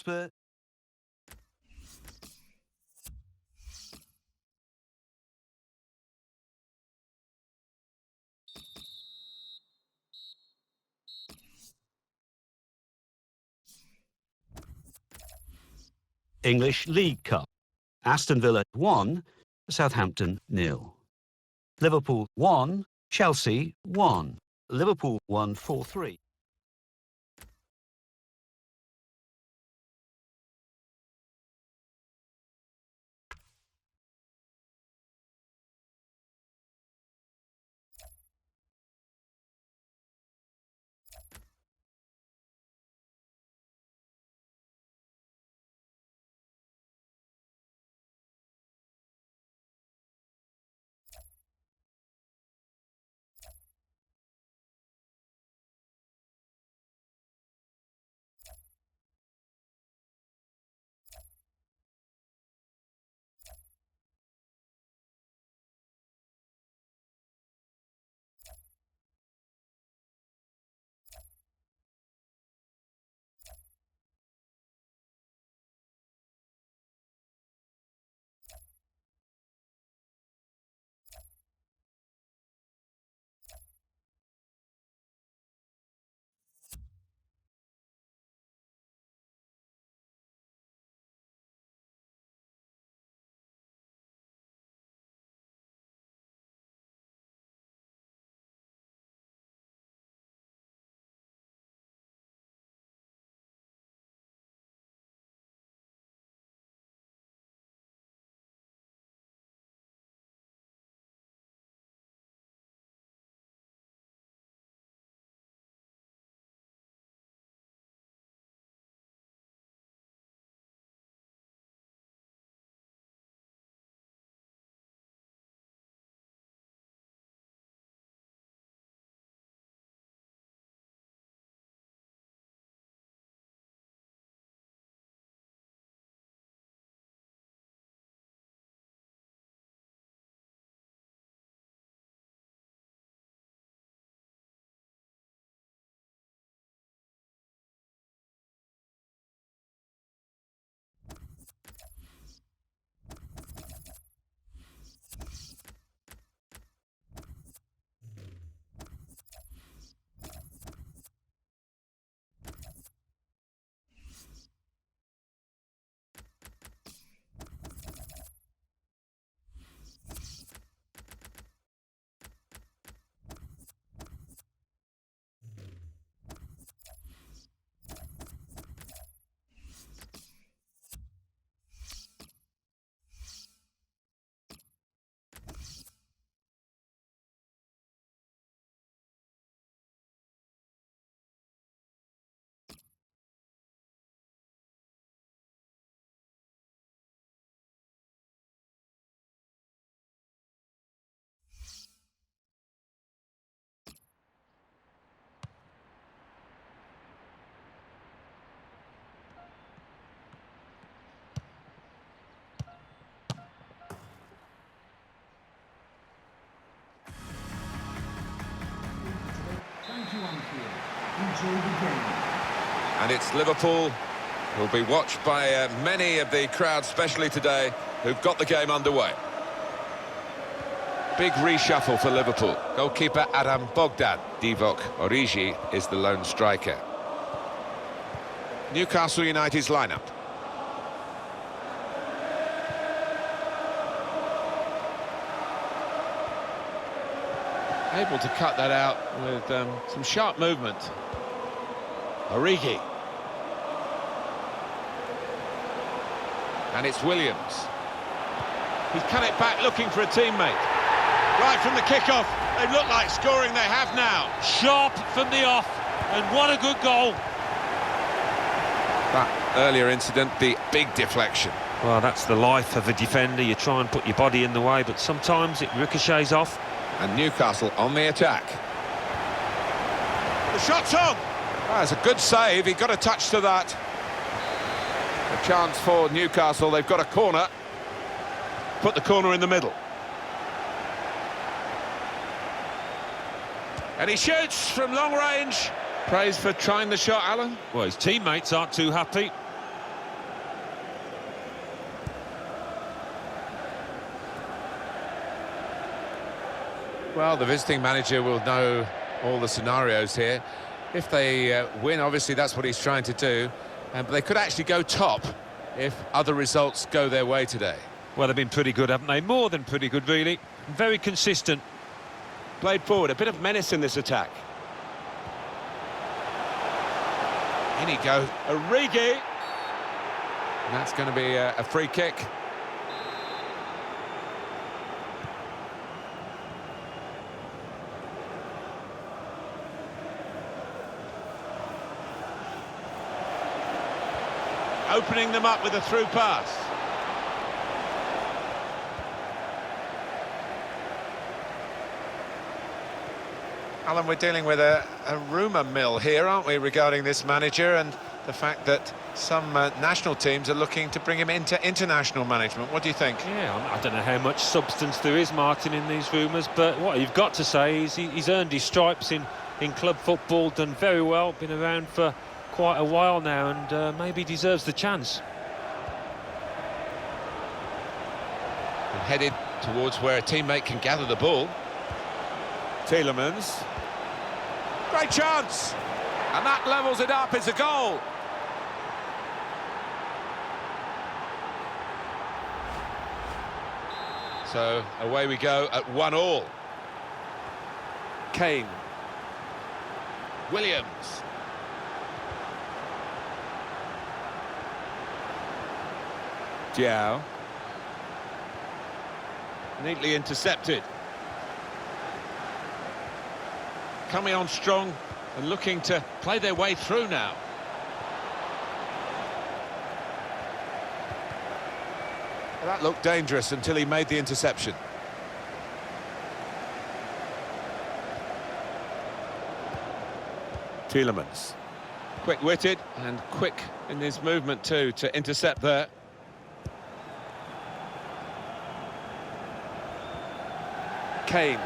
Hotspur. English League Cup. Aston Villa 1, Southampton 0. Liverpool 1, Chelsea 1. Liverpool won 4-3. And it's Liverpool who'll be watched by many of the crowd, especially today, who've got the game underway. Big reshuffle for Liverpool. Goalkeeper Adam Bogdan. Divock Origi is the lone striker. Newcastle United's lineup. Able to cut that out with some sharp movement. Origi. And it's Williams. He's cut it back looking for a teammate. Right from the kickoff, they look like scoring, they have now. Sharp from the off, and what a good goal. That earlier incident, the big deflection. Well, that's the life of a defender. You try and put your body in the way, but sometimes it ricochets off. And Newcastle on the attack. The shot's on! That's a good save, he got a touch to that. A chance for Newcastle, they've got a corner. Put the corner in the middle. And he shoots from long range. Praise for trying the shot, Alan. Well, his teammates aren't too happy. Well, the visiting manager will know all the scenarios here. If they win, obviously that's what he's trying to do. But they could actually go top if other results go their way today. Well, they've been pretty good, haven't they? More than pretty good, really. Very consistent. Played forward, a bit of menace in this attack. In he goes, Origi. And that's going to be a free kick. Opening them up with a through pass. Alan, we're dealing with a rumour mill here, aren't we, regarding this manager and the fact that some national teams are looking to bring him into international management. What do you think? Yeah, I don't know how much substance there is, Martin, in these rumours, but what you've got to say is he's earned his stripes in club football, done very well, been around for quite a while now, and maybe deserves the chance. And headed towards where a teammate can gather the ball. Tielemans. Great chance! And that levels it up, it's a goal! So away we go at 1-1. Kane. Williams. Diao. Neatly intercepted. Coming on strong and looking to play their way through now. That looked dangerous until he made the interception. Tielemans. Quick-witted and quick in his movement too to intercept there. Kane.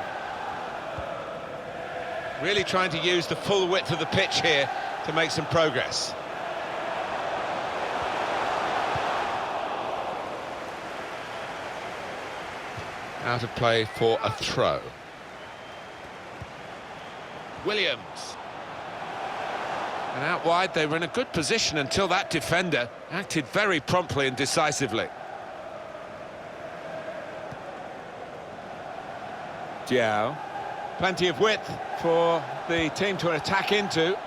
Really trying to use the full width of the pitch here to make some progress. Out of play for a throw. Williams. And out wide, they were in a good position until that defender acted very promptly and decisively. Diao. Plenty of width for the team to attack into.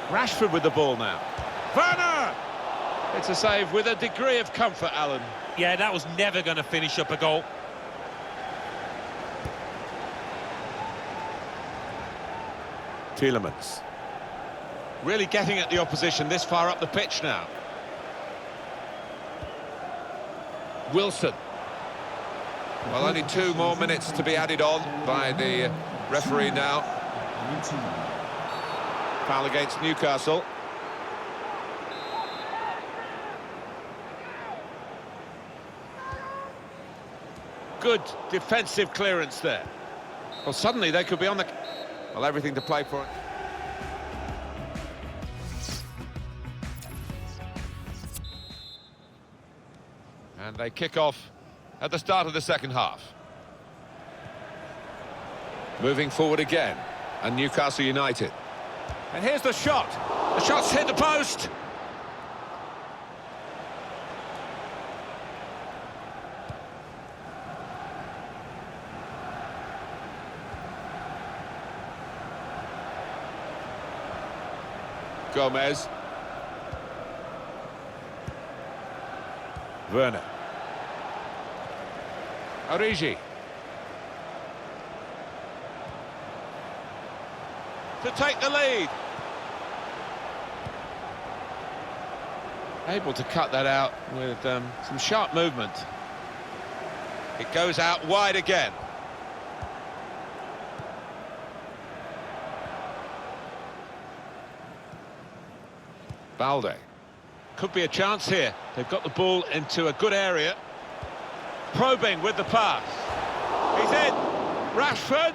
Rashford with the ball now. Werner! It's a save with a degree of comfort, Alan. Yeah, that was never going to finish up a goal. Tielemans. Really getting at the opposition this far up the pitch now. Wilson. Well, only 2 more minutes to be added on by the referee now. Foul against Newcastle. Good defensive clearance there. Well, suddenly they could be on the... Well, everything to play for. And they kick off at the start of the second half. Moving forward again, and Newcastle United. And here's the shot. The shot's hit the post. Gomez. Werner. Origi. To take the lead. Able to cut that out with some sharp movement. It goes out wide again. Balde. Could be a chance here. They've got the ball into a good area. Probing with the pass. He's in. Rashford.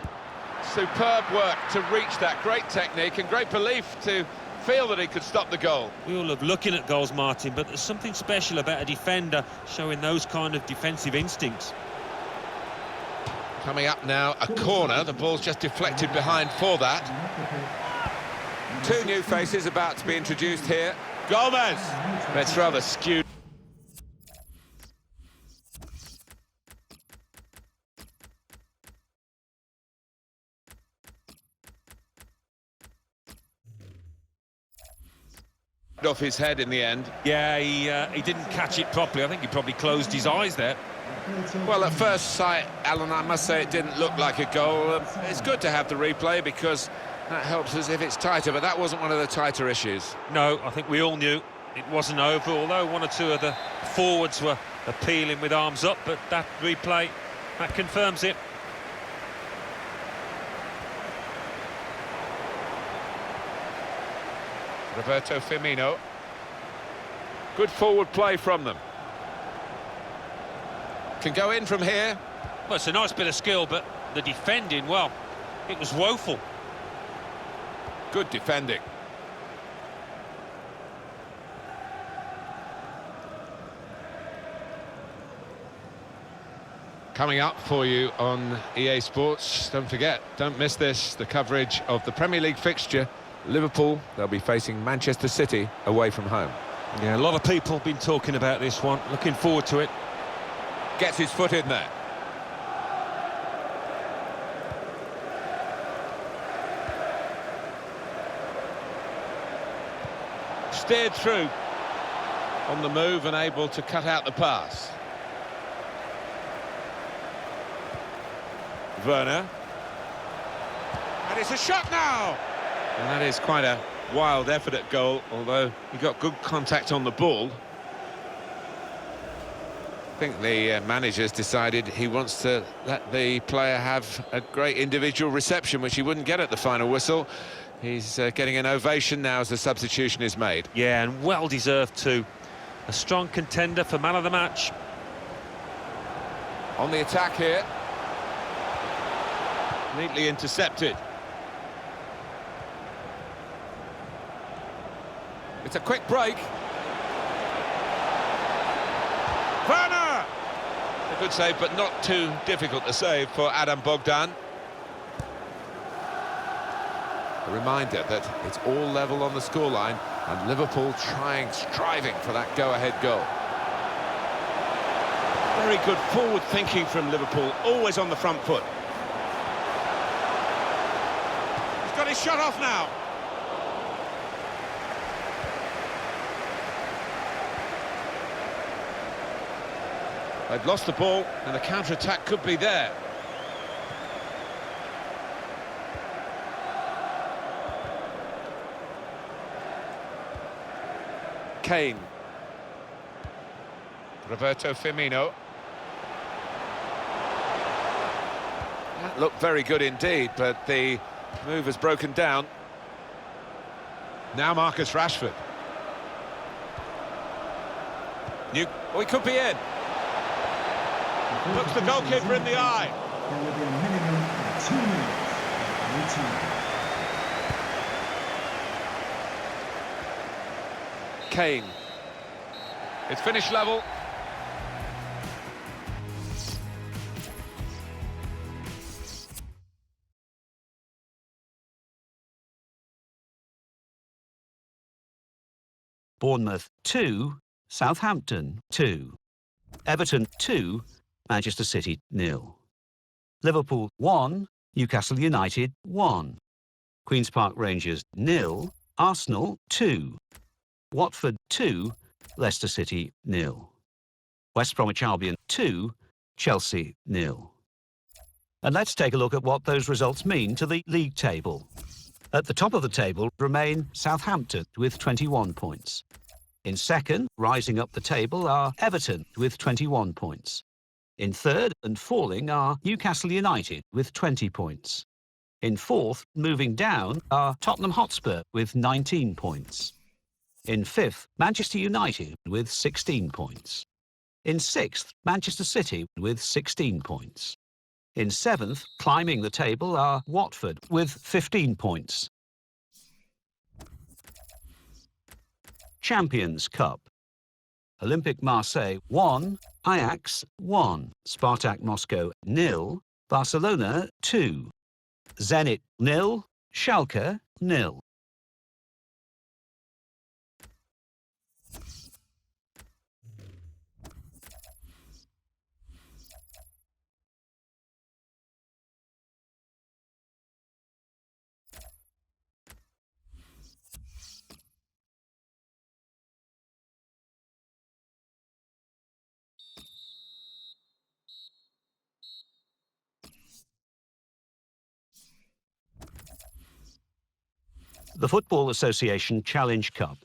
Superb work to reach that. Great technique and great belief to feel that he could stop the goal. We all love looking at goals, Martin, but there's something special about a defender showing those kind of defensive instincts. Coming up now, a corner. The ball's just deflected behind for that. Two new faces about to be introduced here. Gomez. It's rather skewed. Off his head in the end. Yeah, he didn't catch it properly. I think he probably closed his eyes there. Well, at first sight, Alan, I must say it didn't look like a goal. It's good to have the replay because that helps us if it's tighter, but that wasn't one of the tighter issues. No, I think we all knew it wasn't over, although one or two of the forwards were appealing with arms up, but that replay, that confirms it. Roberto Firmino. Good forward play from them. Can go in from here. Well, it's a nice bit of skill, but the defending, well, it was woeful. Good defending. Coming up for you on EA Sports, don't forget, don't miss this, the coverage of the Premier League fixture. Liverpool, they'll be facing Manchester City away from home. Yeah, a lot of people have been talking about this one. Looking forward to it. Gets his foot in there. Steered through on the move and able to cut out the pass. Werner. And it's a shot now! And that is quite a wild effort at goal, although he got good contact on the ball. I think the manager's decided he wants to let the player have a great individual reception, which he wouldn't get at the final whistle. He's getting an ovation now as the substitution is made. Yeah, and well deserved too. A strong contender for man of the match. On the attack here. Neatly intercepted. It's a quick break. Werner! A good save, but not too difficult to save for Adam Bogdan. A reminder that it's all level on the scoreline and Liverpool striving for that go-ahead goal. Very good forward thinking from Liverpool, always on the front foot. He's got his shot off now. They've lost the ball and the counter-attack could be there. Kane. Roberto Firmino. That looked very good indeed, but the move has broken down. Now Marcus Rashford. Oh, he could be in. Looks the goalkeeper in the eye. There will be a minimum of 2 minutes of routine. Kane. It's finished level. Bournemouth 2, Southampton 2. Everton 2, Manchester City 0. Liverpool 1, Newcastle United 1. Queen's Park Rangers 0, Arsenal 2. Watford 2, Leicester City 0. West Bromwich Albion 2, Chelsea 0. And let's take a look at what those results mean to the league table. At the top of the table remain Southampton with 21 points. In second, rising up the table, are Everton with 21 points. In third and falling are Newcastle United with 20 points. In fourth, moving down, are Tottenham Hotspur with 19 points. In fifth, Manchester United with 16 points. In sixth, Manchester City with 16 points. In seventh, climbing the table, are Watford with 15 points. Champions Cup. Olympique Marseille 1, Ajax 1, Spartak Moscow 0, Barcelona 2. Zenit 0. Schalke 0. The Football Association Challenge Cup.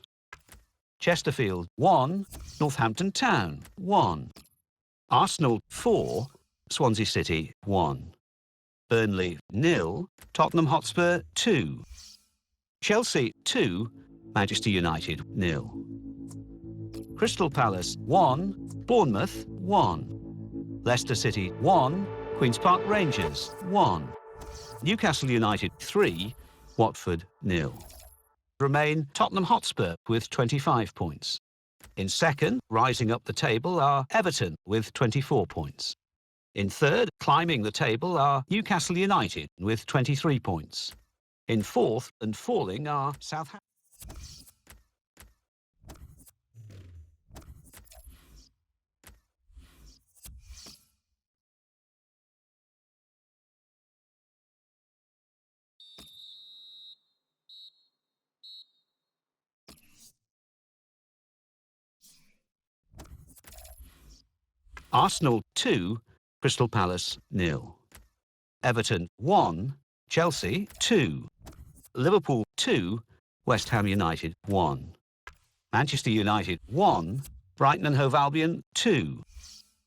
Chesterfield 1. Northampton Town 1. Arsenal 4. Swansea City 1. Burnley 0. Tottenham Hotspur 2. Chelsea 2. Manchester United 0. Crystal Palace 1. Bournemouth 1. Leicester City 1. Queen's Park Rangers 1. Newcastle United 3. Watford 0. Remain Tottenham Hotspur with 25 points. In second, rising up the table, are Everton with 24 points. In third, climbing the table, are Newcastle United with 23 points. In fourth and falling are Southampton. Arsenal 2, Crystal Palace 0. Everton 1, Chelsea 2. Liverpool 2, West Ham United 1. Manchester United 1, Brighton and Hove Albion 2.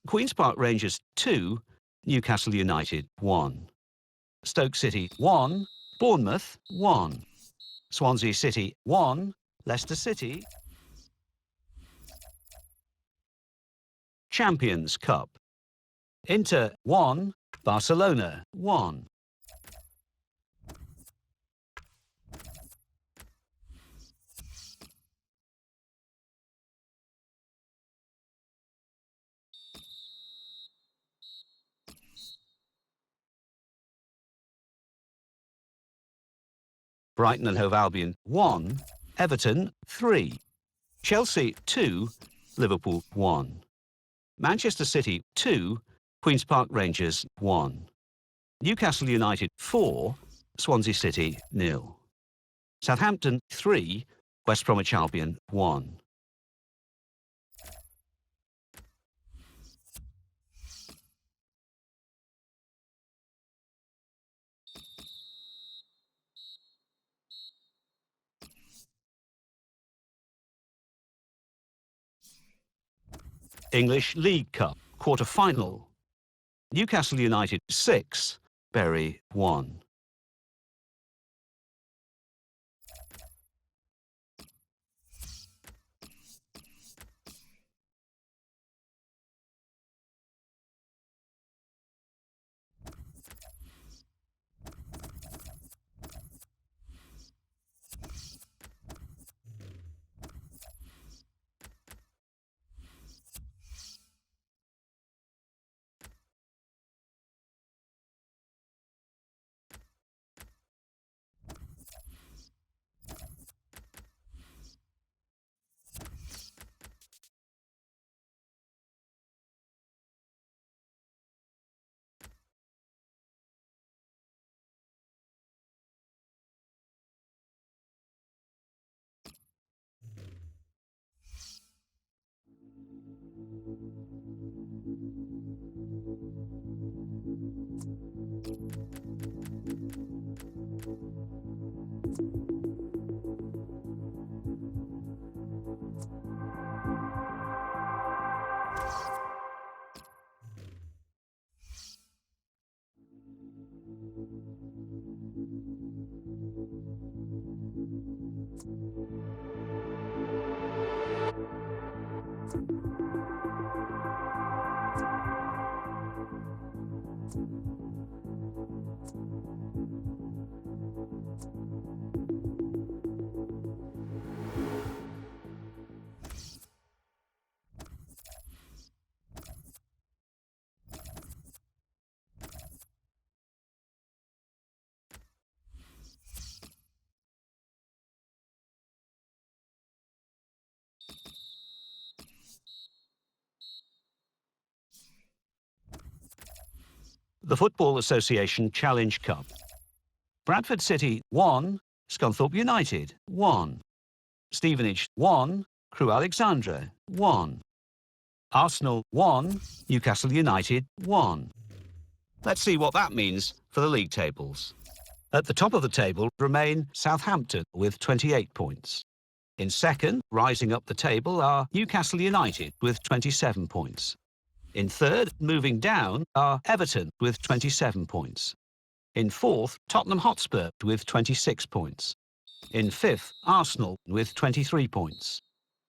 Queen's Park Rangers 2, Newcastle United 1. Stoke City 1, Bournemouth 1. Swansea City 1, Leicester City. Champions Cup. Inter 1, Barcelona 1. Brighton and Hove Albion 1, Everton 3. Chelsea 2, Liverpool 1. Manchester City 2, Queen's Park Rangers 1. Newcastle United 4, Swansea City 0. Southampton 3, West Bromwich Albion 1. English League Cup quarter-final. Newcastle United 6, Bury 1. The Football Association Challenge Cup. Bradford City 1, Scunthorpe United 1. Stevenage 1, Crewe Alexandra 1. Arsenal 1, Newcastle United 1. Let's see what that means for the league tables. At the top of the table remain Southampton with 28 points. In second, rising up the table, are Newcastle United with 27 points. In third, moving down, are Everton with 27 points. In fourth, Tottenham Hotspur with 26 points. In fifth, Arsenal with 23 points.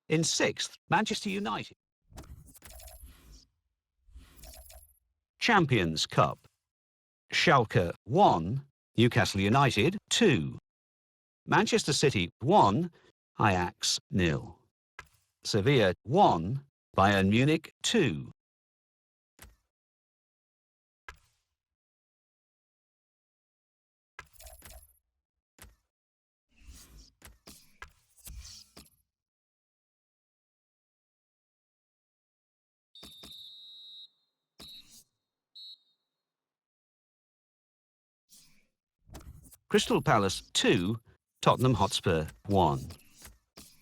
In sixth, Manchester United. Champions Cup. Schalke 1, Newcastle United 2. Manchester City 1, Ajax 0. Sevilla 1, Bayern Munich 2. Crystal Palace 2, Tottenham Hotspur 1.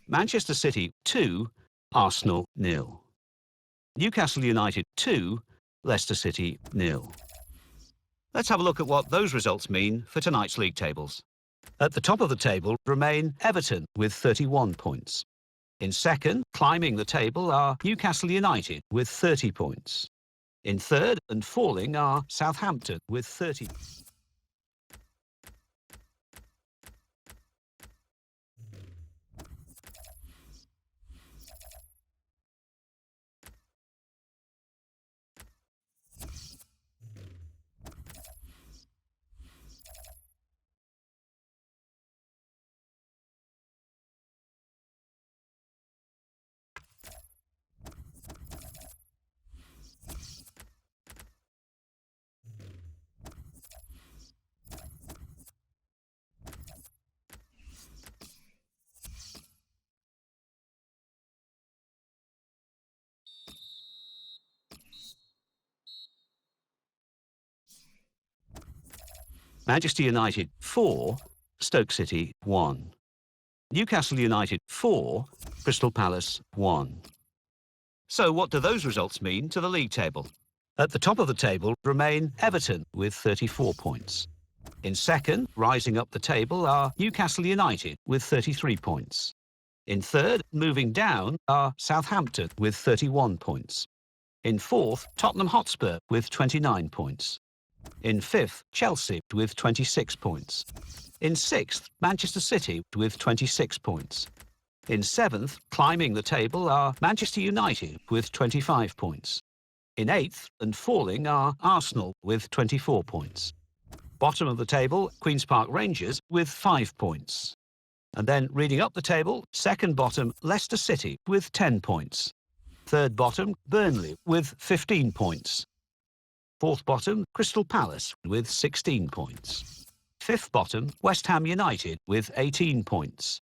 Manchester City 2, Arsenal 0. Newcastle United 2, Leicester City 0. Let's have a look at what those results mean for tonight's league tables. At the top of the table remain Everton with 31 points. In second, climbing the table, are Newcastle United with 30 points. In third and falling are Southampton with 30 points. Manchester United 4, Stoke City 1. Newcastle United 4, Crystal Palace 1. So what do those results mean to the league table? At the top of the table remain Everton with 34 points. In second, rising up the table, are Newcastle United with 33 points. In third, moving down, are Southampton with 31 points. In fourth, Tottenham Hotspur with 29 points. In fifth, Chelsea with 26 points. In sixth, Manchester City with 26 points. In seventh, climbing the table, are Manchester United with 25 points. In eighth and falling are Arsenal with 24 points. Bottom of the table, Queen's Park Rangers with 5 points. And then reading up the table, second bottom, Leicester City with 10 points. Third bottom, Burnley with 15 points. Fourth bottom, Crystal Palace with 16 points. Fifth bottom, West Ham United with 18 points.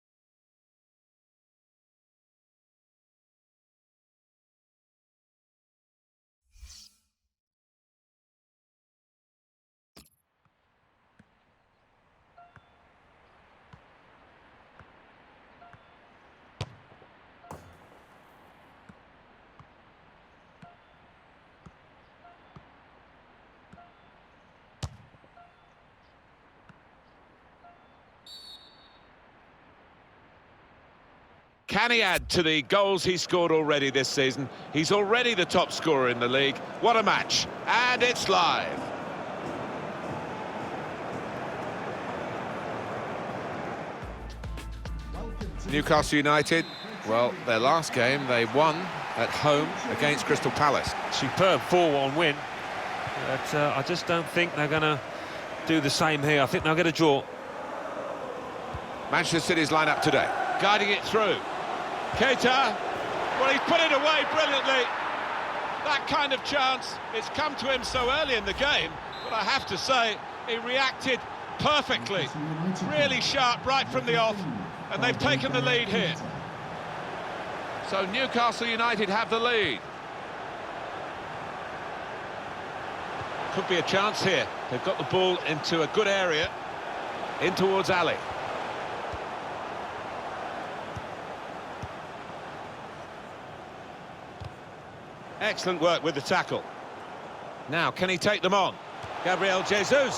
Can he add to the goals he scored already this season? He's already the top scorer in the league. What a match. And it's live. Newcastle United, well, their last game they won at home against Crystal Palace. Superb 4-1 win. But I just don't think they're going to do the same here. I think they'll get a draw. Manchester City's lineup today. Guiding it through. Keita, well, he's put it away brilliantly. That kind of chance, it's come to him so early in the game, but I have to say, he reacted perfectly. Really sharp right from the off, and they've taken the lead here. So Newcastle United have the lead. Could be a chance here. They've got the ball into a good area, in towards Ali. Excellent work with the tackle. Now, can he take them on? Gabriel Jesus.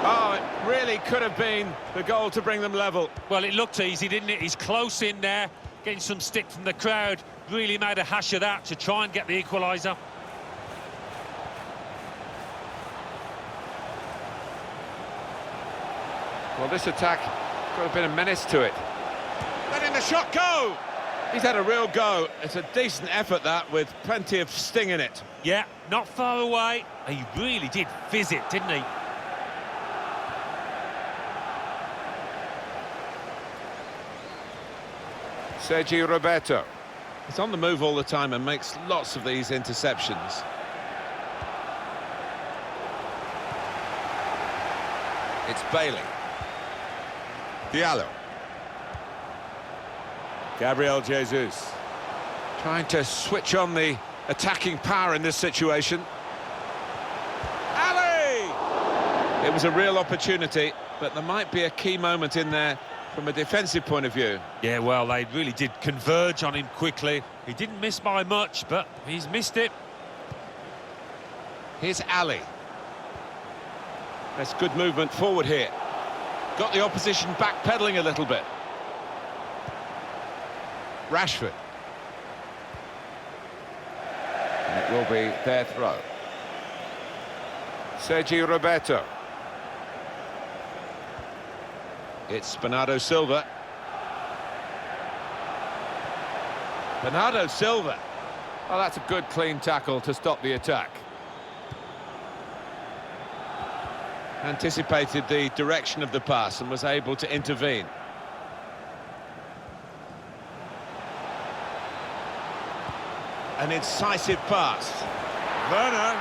Oh, it really could have been the goal to bring them level. Well, it looked easy, didn't it? He's close in there, getting some stick from the crowd. Really made a hash of that to try and get the equaliser. Well, this attack got a bit of menace to it. Letting the shot go! He's had a real go. It's a decent effort, that, with plenty of sting in it. Yeah, not far away. He really did fizz it, didn't he? Sergi Roberto. He's on the move all the time and makes lots of these interceptions. It's Bailey. Diallo. Gabriel Jesus. Trying to switch on the attacking power in this situation. Ali! It was a real opportunity, but there might be a key moment in there from a defensive point of view. Yeah, well, they really did converge on him quickly. He didn't miss by much, but he's missed it. Here's Ali. That's good movement forward here. Got the opposition backpedaling a little bit. Rashford. And it will be their throw. Sergi Roberto. It's Bernardo Silva. Bernardo Silva. Oh, that's a good clean tackle to stop the attack. Anticipated the direction of the pass and was able to intervene. An incisive pass. Werner.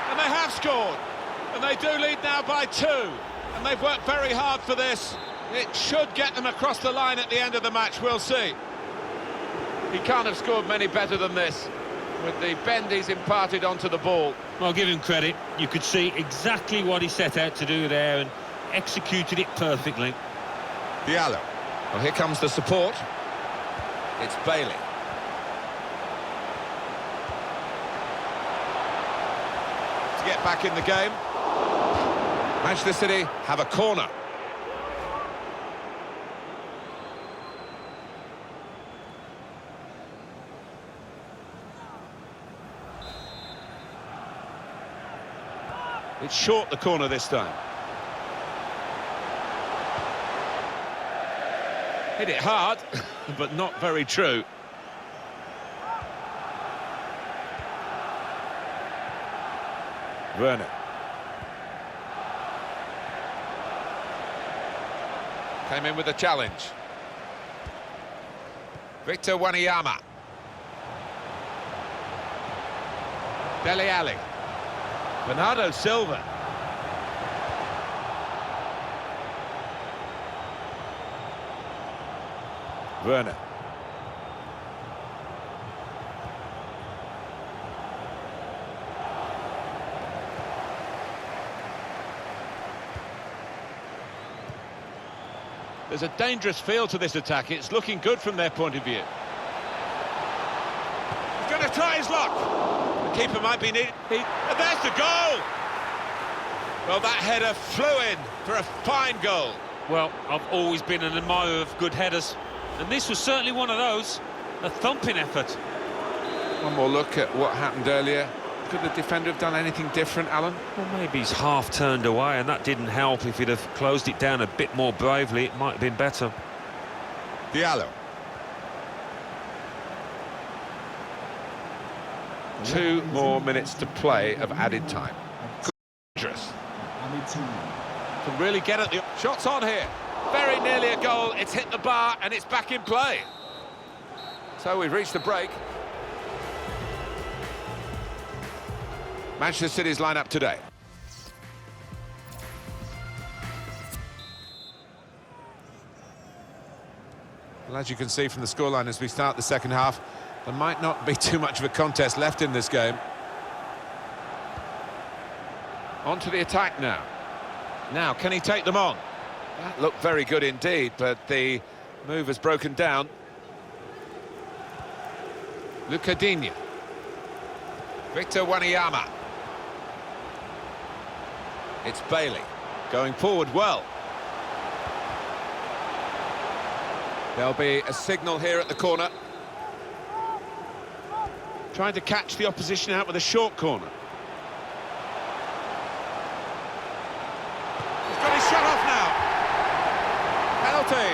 And they have scored. And they do lead now by 2. And they've worked very hard for this. It should get them across the line at the end of the match. We'll see. He can't have scored many better than this, with the bend he's imparted onto the ball. Well, give him credit. You could see exactly what he set out to do there and executed it perfectly. Diallo. Well, here comes the support. It's Bailey. To get back in the game. Manchester City have a corner. It's short, the corner this time. Hit it hard, but not very true. Werner. Came in with a challenge. Victor Wanyama. Dele Alli. Bernardo Silva. Werner. There's a dangerous feel to this attack. It's looking good from their point of view. He's going to try his luck. The keeper might be needed. And there's the goal! Well, that header flew in for a fine goal. Well, I've always been an admirer of good headers, and this was certainly one of those. A thumping effort. One more look at what happened earlier. Could the defender have done anything different, Alan? Well, maybe he's half turned away, and that didn't help. If he'd have closed it down a bit more bravely, it might have been better. Diallo. 2 more minutes to play of added time. Dangerous. Can really get at the shots on here. Very nearly a goal. It's hit the bar and it's back in play. So we've reached the break. Manchester City's lineup today. Well, as you can see from the scoreline as we start the second half, there might not be too much of a contest left in this game. Onto the attack now. Now, can he take them on? That looked very good indeed, but the move has broken down. Lucadinha. Victor Wanyama. It's Bailey. Going forward well. There'll be a signal here at the corner. Trying to catch the opposition out with a short corner. He's got his shot off now. Penalty.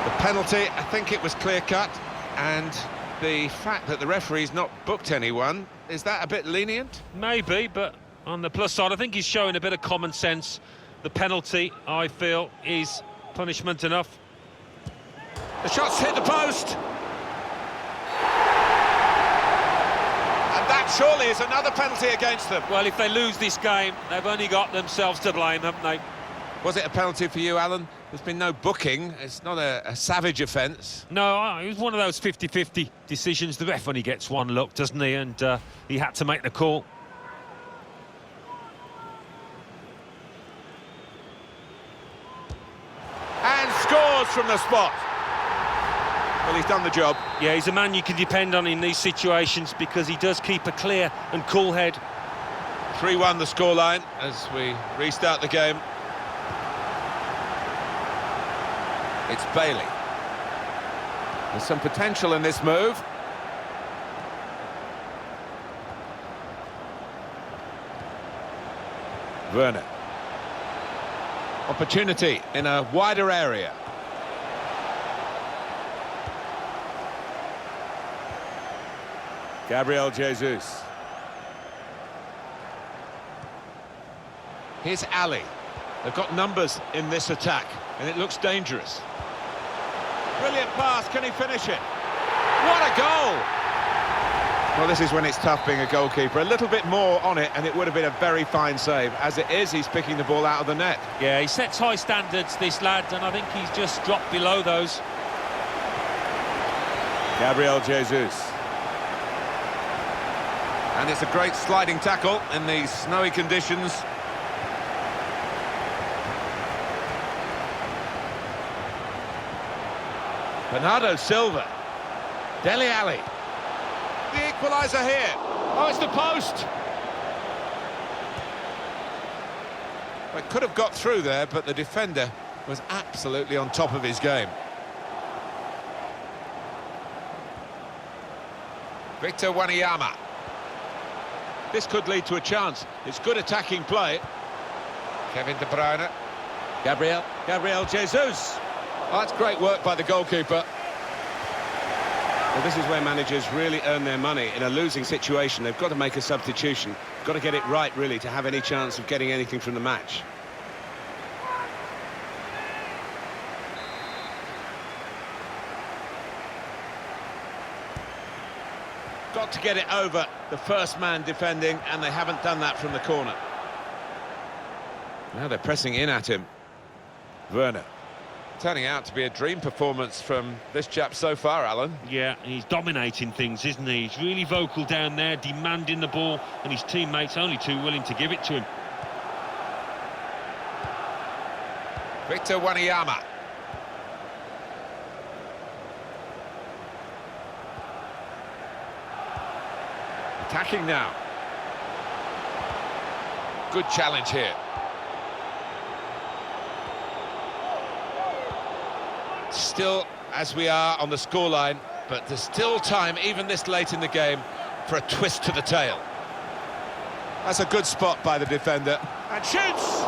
The penalty, I think it was clear-cut, and the fact that the referee's not booked anyone, is that a bit lenient? Maybe, but on the plus side, I think he's showing a bit of common sense. The penalty, I feel, is punishment enough. The shot's hit the post. And that surely is another penalty against them. Well, if they lose this game, they've only got themselves to blame, haven't they? Was it a penalty for you, Alan? There's been no booking. It's not a savage offence. No, it was one of those 50-50 decisions. The ref only gets one look, doesn't he? And he had to make the call. And scores from the spot. Well, he's done the job. Yeah, he's a man you can depend on in these situations because he does keep a clear and cool head. 3-1 the scoreline as we restart the game. It's Bailey. There's some potential in this move. Werner. Opportunity in a wider area. Gabriel Jesus. Here's Ali. They've got numbers in this attack, and it looks dangerous. Brilliant pass, can he finish it? What a goal! Well, this is when it's tough being a goalkeeper. A little bit more on it, and it would have been a very fine save. As it is, he's picking the ball out of the net. Yeah, he sets high standards, this lad, and I think he's just dropped below those. Gabriel Jesus. And it's a great sliding tackle in these snowy conditions. Bernardo Silva. Dele Alli. The equaliser here. Oh, it's the post. Well, it could have got through there, but the defender was absolutely on top of his game. Victor Wanyama. This could lead to a chance. It's good attacking play. Kevin De Bruyne. Gabriel Jesus. Oh, that's great work by the goalkeeper. Well, this is where managers really earn their money. In a losing situation, they've got to make a substitution. Got to get it right, really, to have any chance of getting anything from the match. Got to get it over the first man defending, and they haven't done that from the corner. Now they're pressing in at him. Werner. Turning out to be a dream performance from this chap so far, Alan. Yeah, he's dominating things, isn't he? He's really vocal down there, demanding the ball, and his teammates only too willing to give it to him. Victor Wanyama. Attacking now. Good challenge here. Still, as we are on the scoreline, but there's still time, even this late in the game, for a twist to the tail. That's a good spot by the defender. And shoots!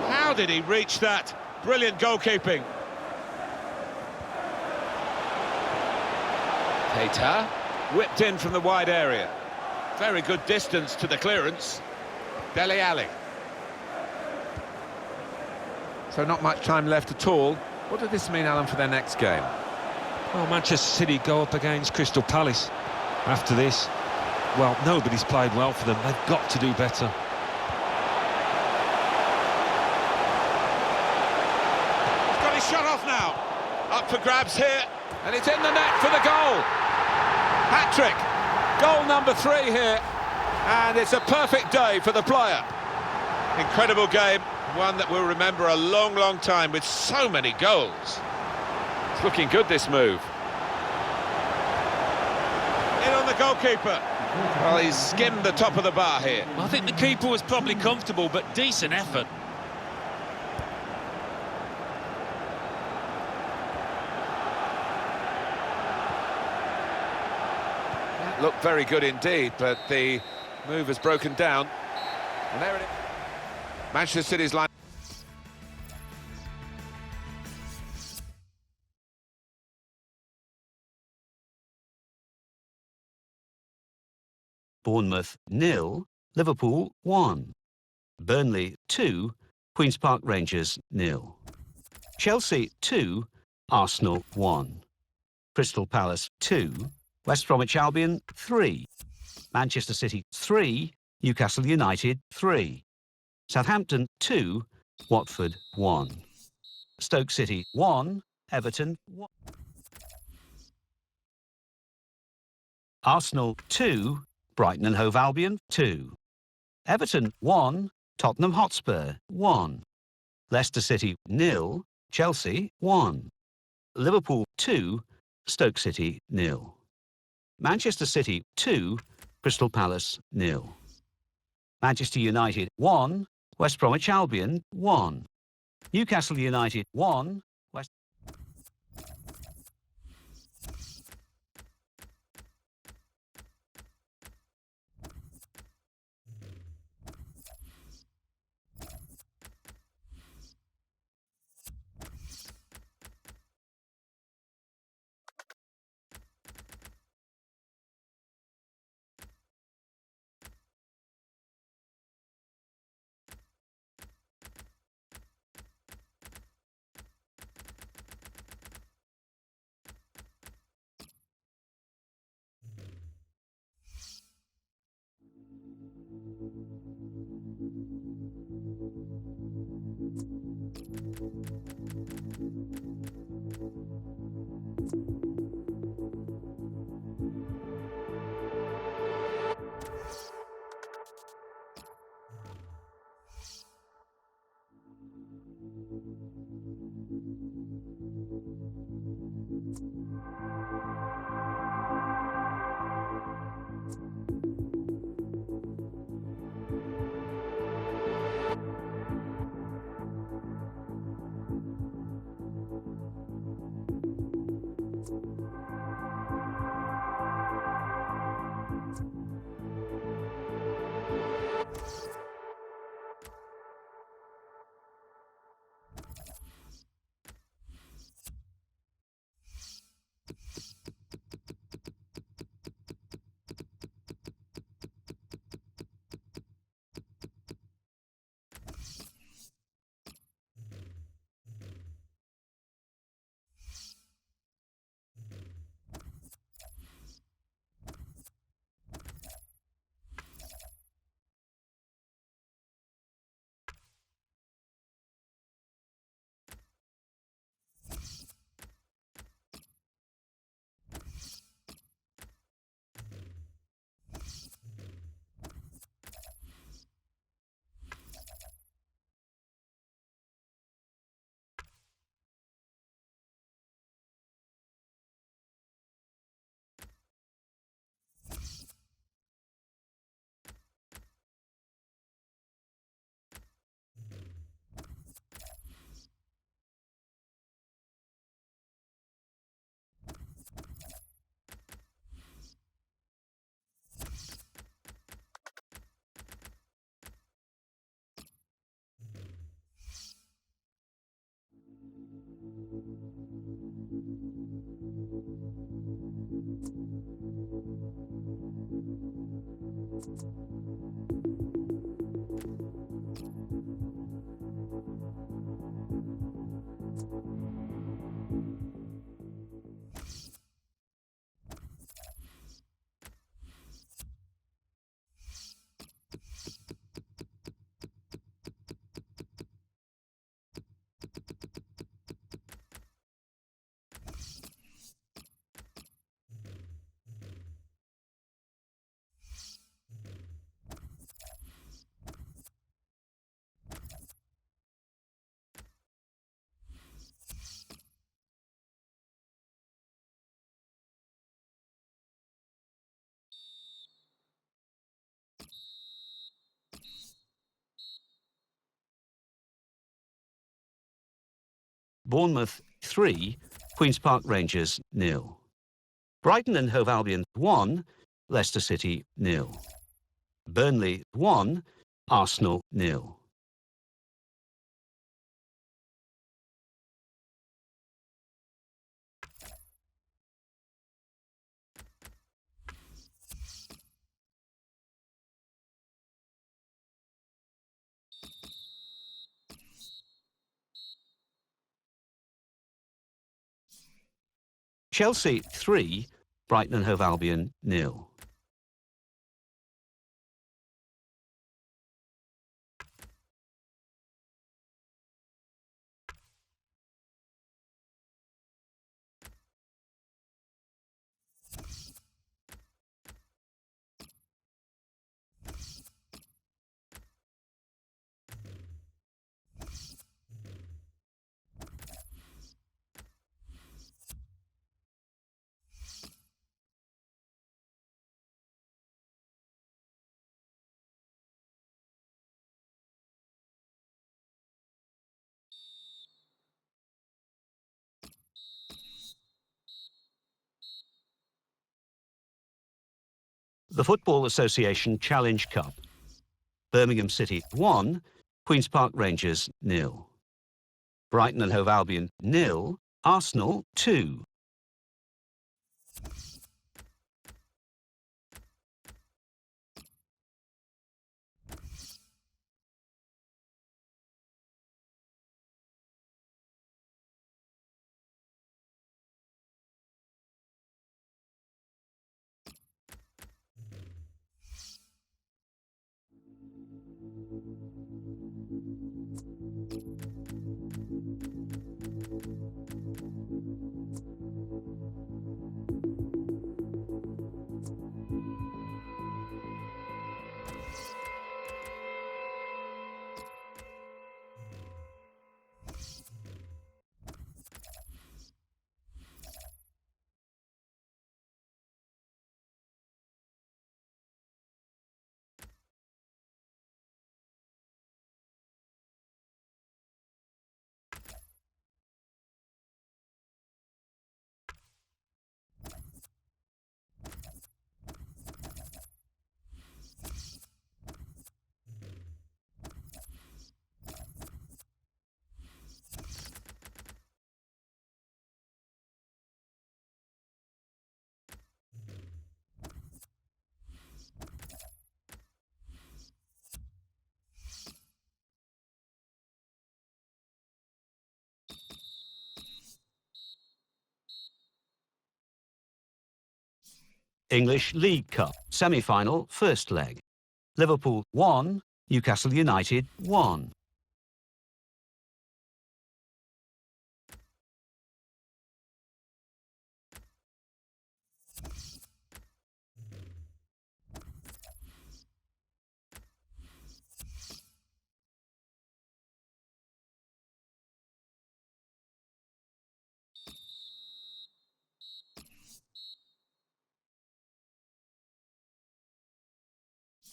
How did he reach that? Brilliant goalkeeping. Keita. Whipped in from the wide area. Very good distance to the clearance. Dele Alli. So not much time left at all. What does this mean, Alan, for their next game? Well, Manchester City go up against Crystal Palace after this. Well, nobody's played well for them. They've got to do better. He's got his shot off now. Up for grabs here. And it's in the net for the goal. Hat-trick. Goal number 3 here. And it's a perfect day for the player. Incredible game, one that we'll remember a long, long time with so many goals. It's looking good, this move. In on the goalkeeper. Well, he's skimmed the top of the bar here. I think the keeper was probably comfortable, but decent effort. That looked very good indeed, but the move has broken down. And there it is. Manchester City's line. Bournemouth 0, Liverpool 1. Burnley 2, Queen's Park Rangers 0. Chelsea 2, Arsenal 1. Crystal Palace 2, West Bromwich Albion 3. Manchester City 3, Newcastle United 3. Southampton 2, Watford 1. Stoke City 1, Everton 1. Arsenal 2, Brighton and Hove Albion 2. Everton 1, Tottenham Hotspur 1. Leicester City 0, Chelsea 1. Liverpool 2, Stoke City 0. Manchester City 2, Crystal Palace 0. Manchester United 1, West Bromwich Albion 1. Newcastle United 1, West... Bournemouth 3, Queen's Park Rangers 0. Brighton and Hove Albion 1, Leicester City 0. Burnley 1, Arsenal 0. Chelsea 3, Brighton and Hove Albion 0. The Football Association Challenge Cup. Birmingham City 1, Queen's Park Rangers 0. Brighton and Hove Albion 0, Arsenal 2. English League Cup, semi-final, first leg. Liverpool 1, Newcastle United 1.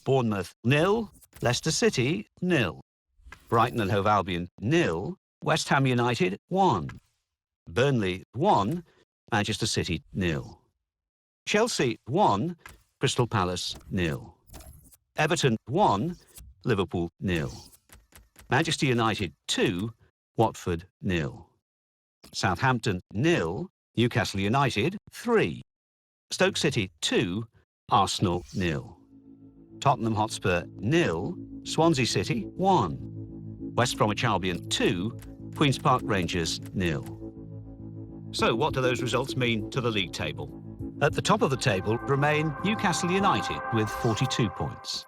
Bournemouth 0, Leicester City 0. Brighton and Hove Albion 0, West Ham United 1. Burnley 1, Manchester City 0. Chelsea 1, Crystal Palace 0. Everton 1, Liverpool 0. Manchester United 2, Watford 0. Southampton 0, Newcastle United 3. Stoke City 2, Arsenal 0. Tottenham Hotspur 0, Swansea City 1. West Bromwich Albion 2, Queen's Park Rangers 0. So what do those results mean to the league table? At the top of the table remain Newcastle United with 42 points.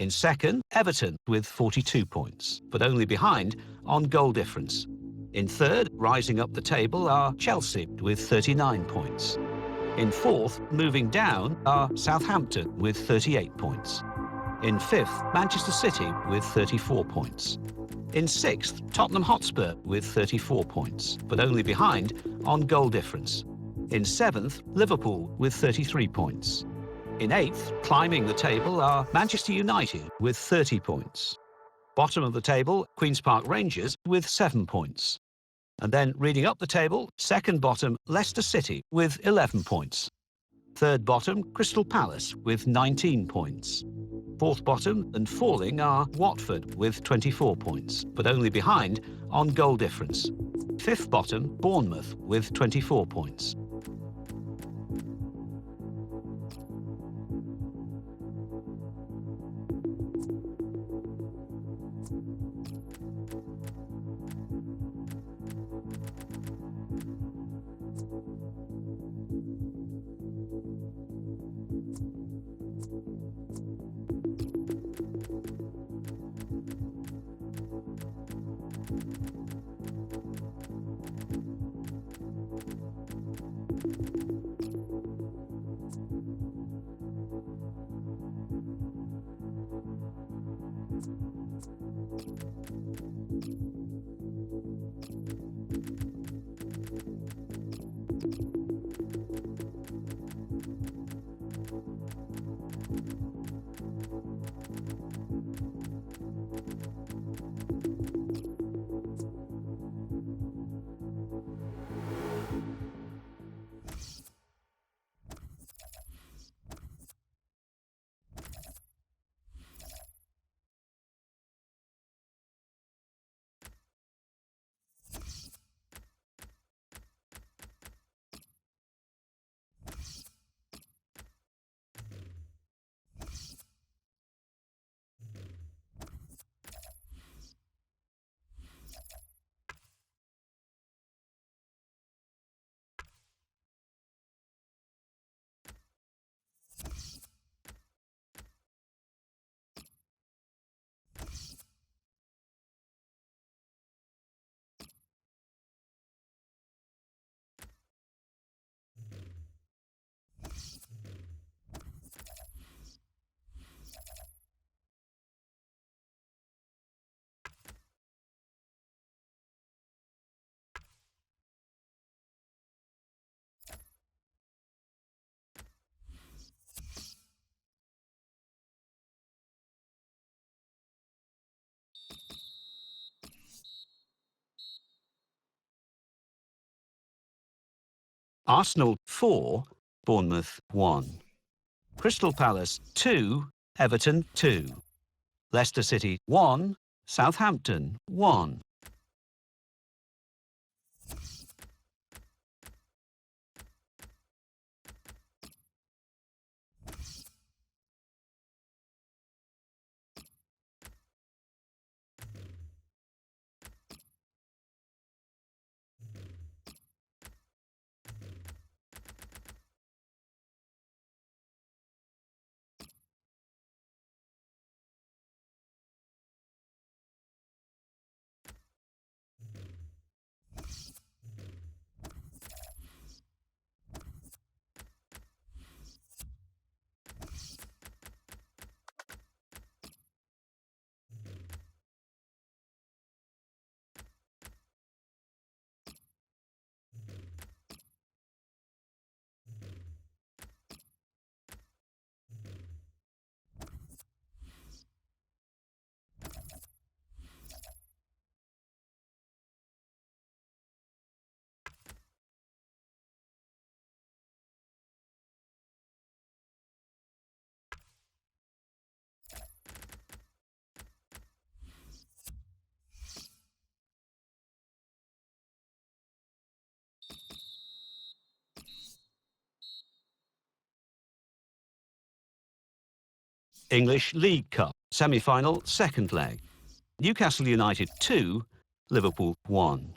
In second, Everton with 42 points, but only behind on goal difference. In third, rising up the table, are Chelsea with 39 points. In fourth, moving down, are Southampton with 38 points. In fifth, Manchester City with 34 points. In sixth, Tottenham Hotspur with 34 points, but only behind on goal difference. In seventh, Liverpool with 33 points. In eighth, climbing the table, are Manchester United with 30 points. Bottom of the table, Queen's Park Rangers with 7 points. And then reading up the table, second bottom, Leicester City with 11 points. Third bottom, Crystal Palace with 19 points. Fourth bottom and falling are Watford with 24 points, but only behind on goal difference. Fifth bottom, Bournemouth with 24 points. Arsenal 4, Bournemouth 1. Crystal Palace 2, Everton 2. Leicester City 1, Southampton 1. English League Cup, semi-final, second leg. Newcastle United 2, Liverpool 1.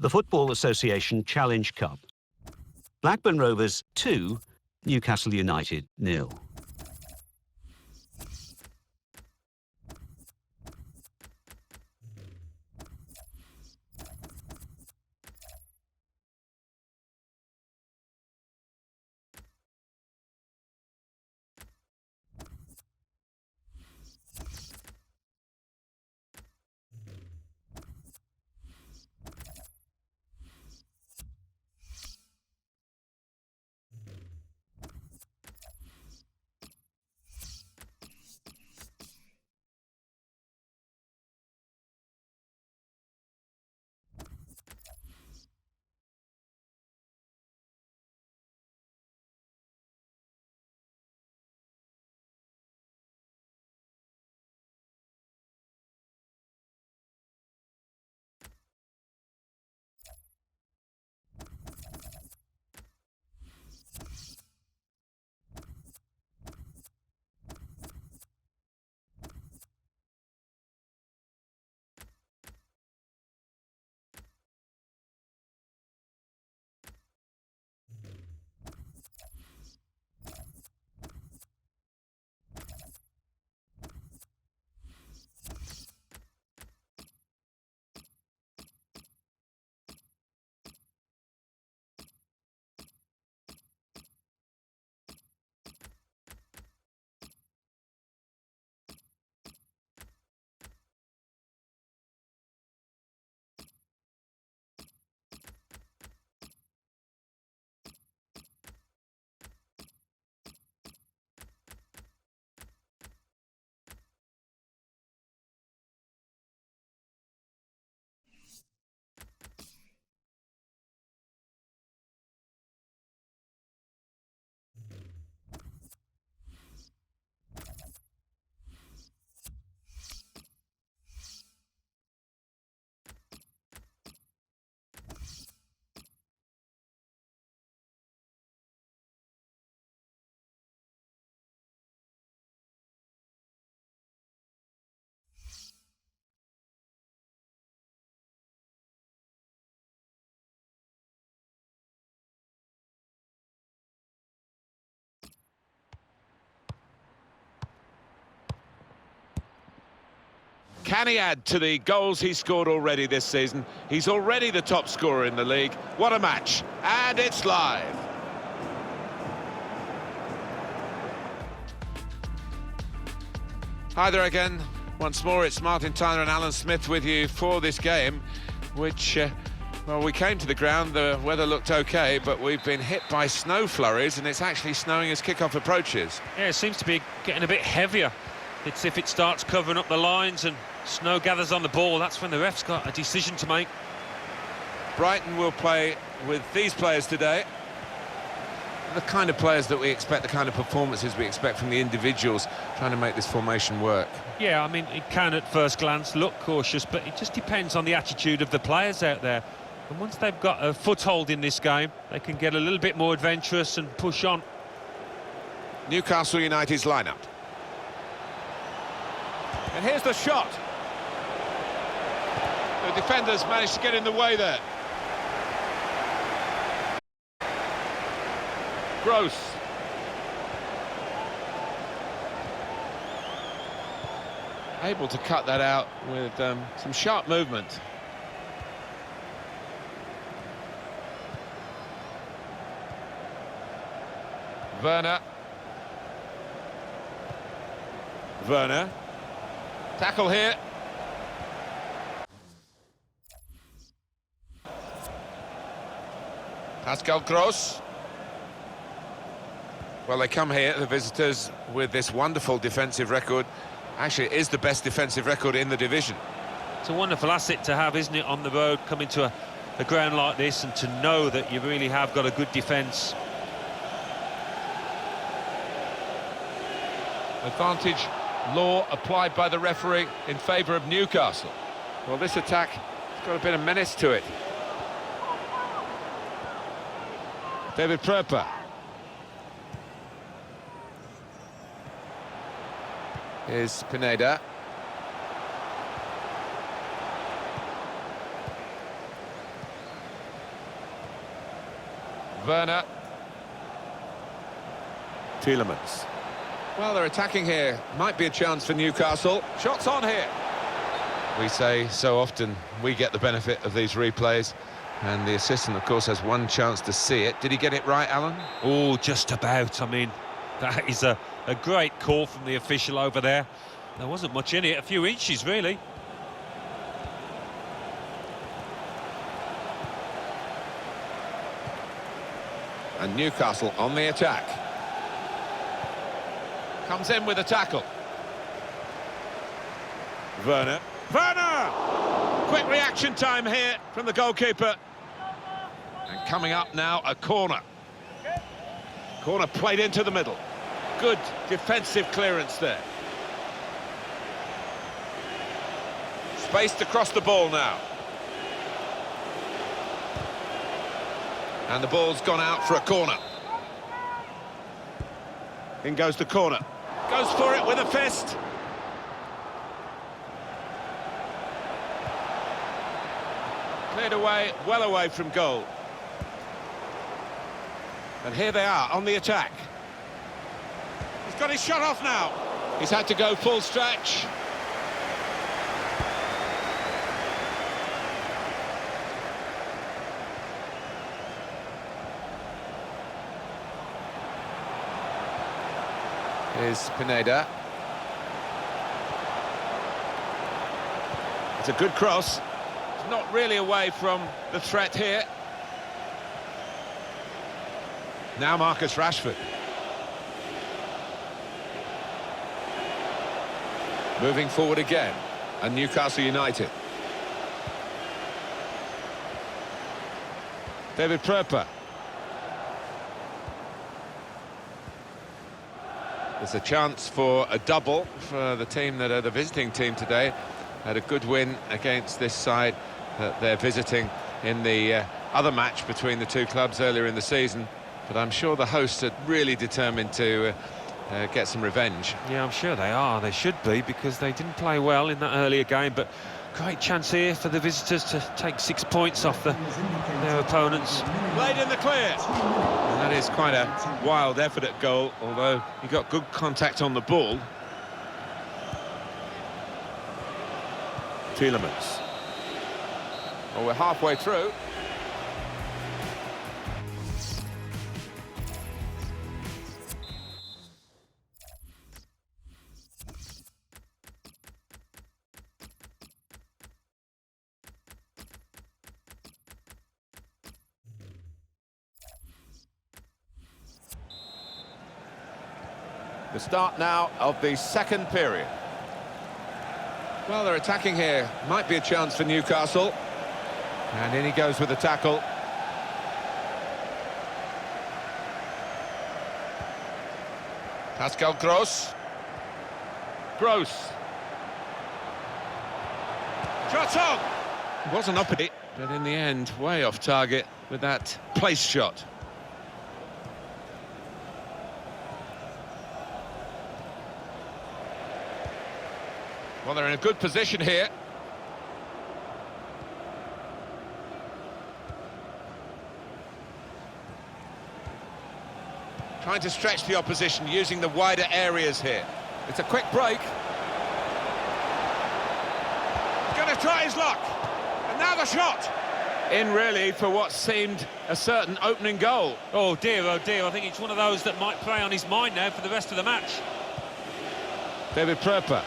The Football Association Challenge Cup. Blackburn Rovers 2, Newcastle United 0. Can he add to the goals he scored already this season? He's already the top scorer in the league. What a match. And it's live. Hi there again. Once more, it's Martin Tyler and Alan Smith with you for this game, which, well, we came to the ground, the weather looked okay, but we've been hit by snow flurries, and it's actually snowing as kickoff approaches. Yeah, it seems to be getting a bit heavier. It's if it starts covering up the lines and snow gathers on the ball, that's when the ref's got a decision to make. Brighton will play with these players today. The kind of players that we expect, the kind of performances we expect from the individuals trying to make this formation work. Yeah, I mean, it can at first glance look cautious, but it just depends on the attitude of the players out there. And once they've got a foothold in this game, they can get a little bit more adventurous and push on. Newcastle United's lineup. And here's the shot. The defenders managed to get in the way there. Gross. Able to cut that out with some sharp movement. Werner. Tackle here. Pascal Gross. Well, they come here, the visitors, with this wonderful defensive record. Actually, it is the best defensive record in the division. It's a wonderful asset to have, isn't it, on the road, coming to a ground like this and to know that you really have got a good defence. Advantage law applied by the referee in favour of Newcastle. Well, this attack has got a bit of menace to it. David Pröper. Here's Pineda. Werner. Tielemans. Well, they're attacking here. Might be a chance for Newcastle. Shots on here. We say so often we get the benefit of these replays, and the assistant, of course, has one chance to see it. Did he get it right, Alan? Oh, just about. I mean, that is a great call from the official over there. There wasn't much in it, a few inches, really. And Newcastle on the attack. Comes in with a tackle. Werner. Quick reaction time here from the goalkeeper. And coming up now, a corner. Corner played into the middle. Good defensive clearance there. Spaced across the ball now. And the ball's gone out for a corner. In goes the corner. Goes for it with a fist. Cleared away, well away from goal. And here they are on the attack. He's got his shot off now. He's had to go full stretch. Here's Pineda. It's a good cross. It's not really away from the threat here. Now Marcus Rashford. Moving forward again. And Newcastle United. David Pröper. There's a chance for a double for the team that are the visiting team today. Had a good win against this side that they're visiting in the other match between the two clubs earlier in the season. But I'm sure the hosts are really determined to get some revenge. Yeah, I'm sure they are. They should be, because they didn't play well in that earlier game. But great chance here for the visitors to take 6 points off their opponents. Played in the clear. And that is quite a wild effort at goal, although he got good contact on the ball. Tielemans. Well, we're halfway through. The start now of the second period. Well, they're attacking here. Might be a chance for Newcastle. And in he goes with the tackle. Pascal Gross. Gross. Shot on! It wasn't up it, but in the end, way off target with that place shot. Well, they're in a good position here. Trying to stretch the opposition, using the wider areas here. It's a quick break. Going to try his luck. And now the shot. In really for what seemed a certain opening goal. Oh dear, I think it's one of those that might play on his mind now for the rest of the match. David Pröper.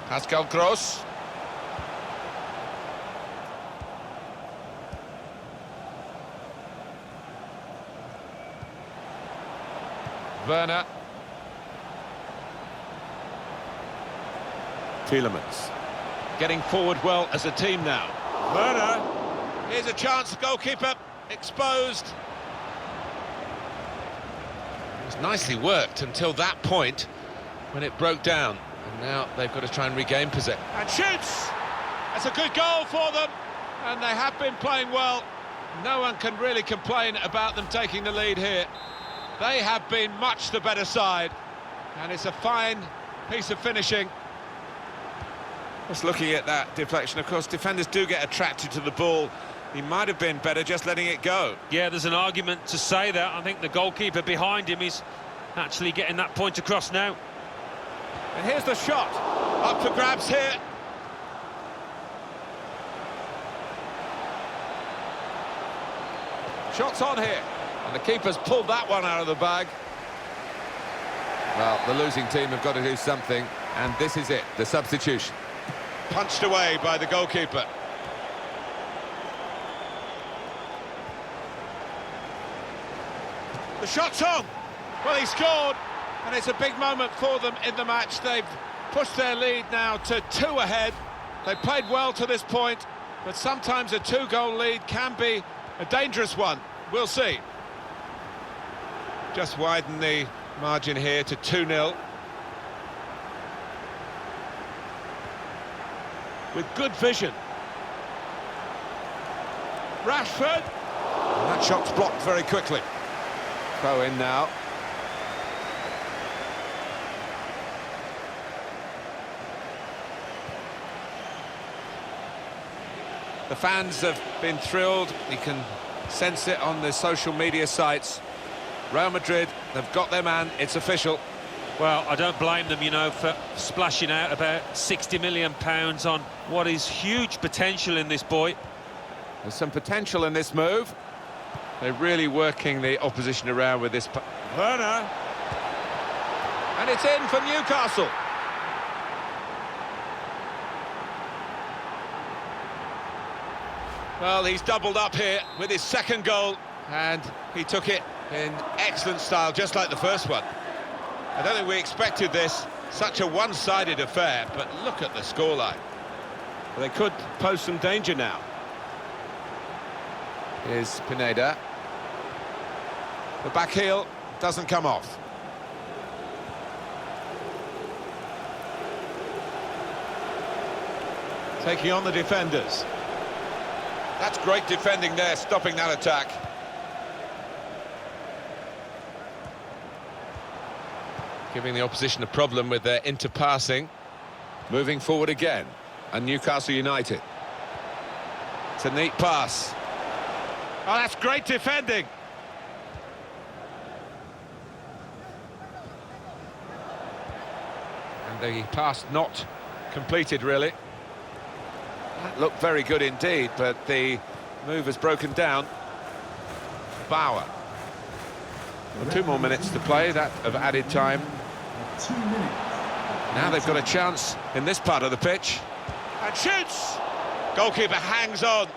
Pascal Gross. Werner. Tielemans. Getting forward well as a team now. Werner. Here's a chance, goalkeeper exposed. It was nicely worked until that point when it broke down. And now they've got to try and regain possession. And shoots! That's a good goal for them. And they have been playing well. No one can really complain about them taking the lead here. They have been much the better side. And it's a fine piece of finishing. Just looking at that deflection, of course, defenders do get attracted to the ball. He might have been better just letting it go. Yeah, there's an argument to say that. I think the goalkeeper behind him is actually getting that point across now. And here's the shot. Up for grabs here. Shots on here. And the keeper's pulled that one out of the bag. Well, the losing team have got to do something, and this is it, the substitution. Punched away by the goalkeeper. The shot's on. Well, he scored, and it's a big moment for them in the match. They've pushed their lead now to 2 ahead. They played well to this point, but sometimes a 2-goal lead can be a dangerous one. We'll see. Just widen the margin here to 2-0. With good vision. Rashford. And that shot's blocked very quickly. Throw in now. The fans have been thrilled. You can sense it on the social media sites. Real Madrid, they've got their man, it's official. Well, I don't blame them, you know, for splashing out about £60 million on what is huge potential in this boy. There's some potential in this move. They're really working the opposition around with this. Werner. And it's in for Newcastle. Well, he's doubled up here with his second goal, and he took it in excellent style, just like the first one. I don't think we expected this, such a one-sided affair, but look at the scoreline. Well, they could pose some danger now. Here's Pineda. The back heel doesn't come off. Taking on the defenders. That's great defending there, stopping that attack. Giving the opposition a problem with their interpassing. Moving forward again. And Newcastle United. It's a neat pass. Oh, that's great defending. And the pass not completed, really. That looked very good indeed, but the move has broken down. Bauer. Well, 2 more minutes to play, that of added time. 2 minutes. Now they've got a chance in this part of the pitch. And shoots! Goalkeeper hangs on.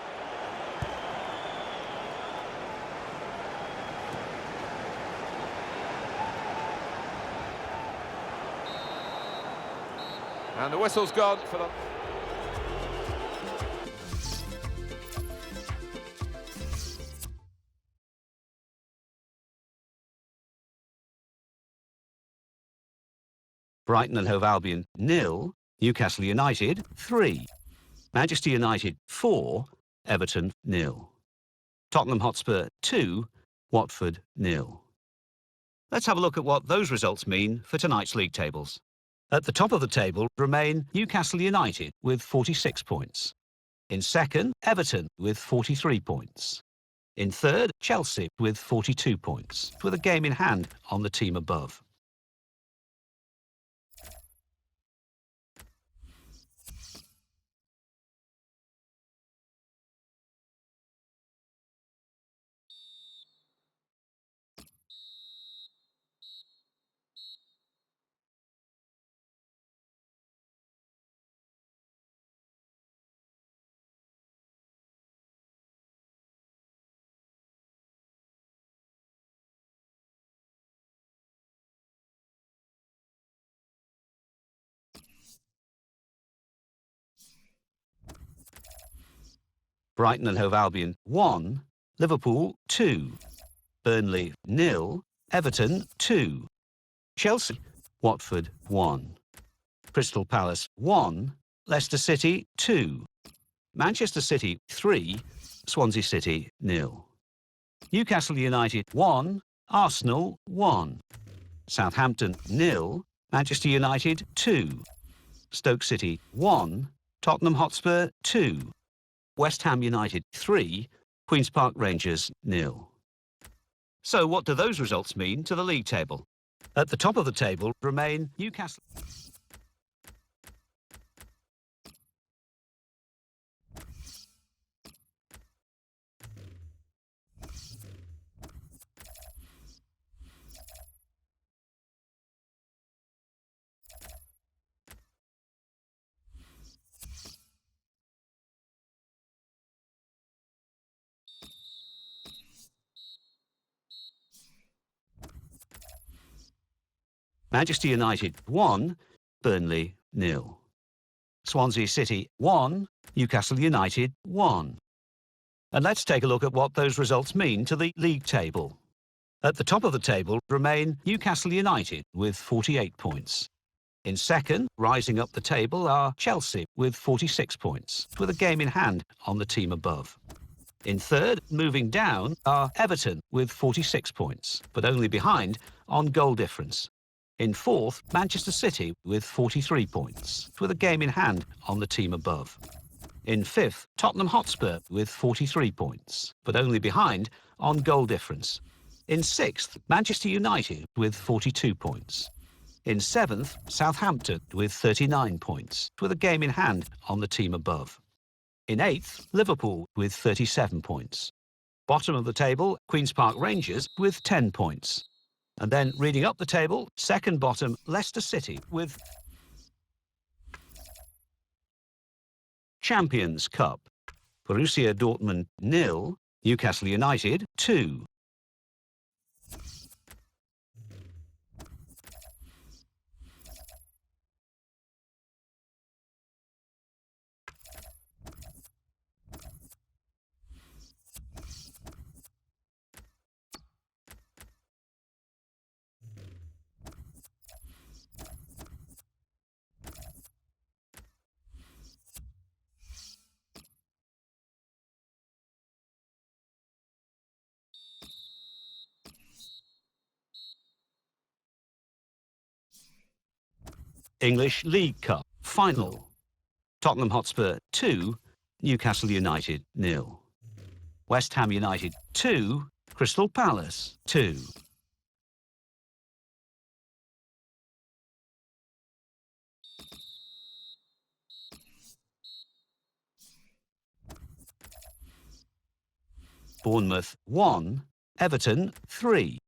And the whistle's gone for the... Brighton and Hove Albion 0, Newcastle United 3, Manchester United 4, Everton 0, Tottenham Hotspur 2, Watford 0. Let's have a look at what those results mean for tonight's league tables. At the top of the table remain Newcastle United with 46 points. In second, Everton with 43 points. In third, Chelsea with 42 points, with a game in hand on the team above. Brighton and Hove Albion 1, Liverpool 2, Burnley 0, Everton 2, Chelsea, Watford 1, Crystal Palace 1, Leicester City 2, Manchester City 3, Swansea City 0, Newcastle United 1, Arsenal 1, Southampton 0, Manchester United 2, Stoke City 1, Tottenham Hotspur 2, West Ham United 3, Queen's Park Rangers 0. So what do those results mean to the league table? At the top of the table remain Newcastle. Manchester United 1, Burnley 0. Swansea City 1, Newcastle United 1. And let's take a look at what those results mean to the league table. At the top of the table remain Newcastle United with 48 points. In second, rising up the table, are Chelsea with 46 points, with a game in hand on the team above. In third, moving down, are Everton with 46 points, but only behind on goal difference. In fourth, Manchester City with 43 points, with a game in hand on the team above. In fifth, Tottenham Hotspur with 43 points, but only behind on goal difference. In sixth, Manchester United with 42 points. In seventh, Southampton with 39 points, with a game in hand on the team above. In eighth, Liverpool with 37 points. Bottom of the table, Queen's Park Rangers with 10 points. And then reading up the table, second bottom, Leicester City with Champions Cup. Borussia Dortmund 0, Newcastle United 2. English League Cup Final. Tottenham Hotspur 2, Newcastle United 0. West Ham United 2, Crystal Palace 2. Bournemouth 1, Everton 3.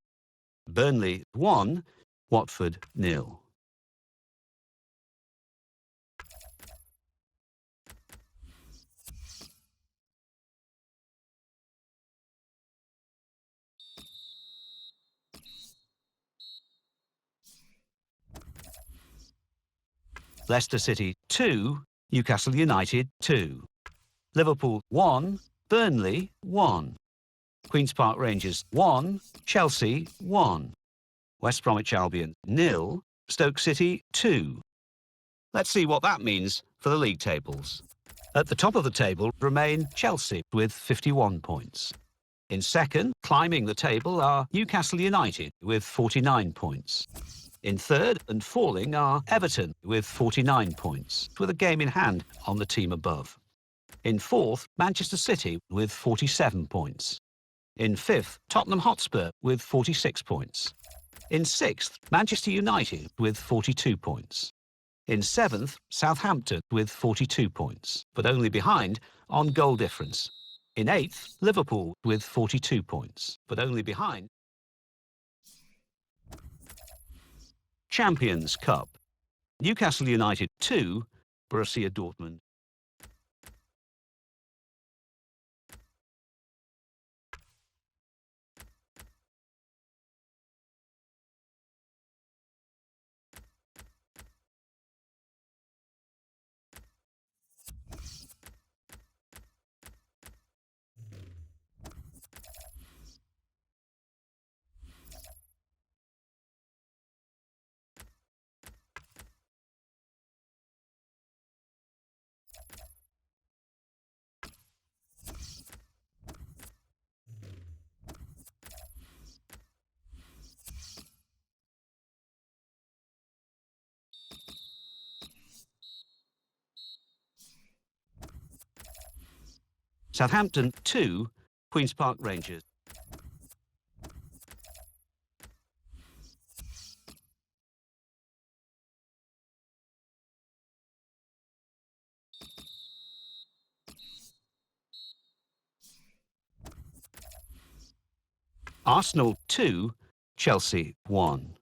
Burnley 1, Watford 0. Leicester City 2, Newcastle United 2. Liverpool 1, Burnley 1. Queen's Park Rangers 1, Chelsea 1. West Bromwich Albion 0, Stoke City 2. Let's see what that means for the league tables. At the top of the table remain Chelsea with 51 points. In second, climbing the table, are Newcastle United with 49 points. In third and falling are Everton with 49 points, with a game in hand on the team above. In fourth, Manchester City with 47 points. In fifth, Tottenham Hotspur with 46 points. In sixth, Manchester United with 42 points. In seventh, Southampton with 42 points, but only behind on goal difference. In eighth, Liverpool with 42 points, but only behind. Champions Cup. Newcastle United 2, Borussia Dortmund. Southampton 2, Queen's Park Rangers. Arsenal 2, Chelsea 1.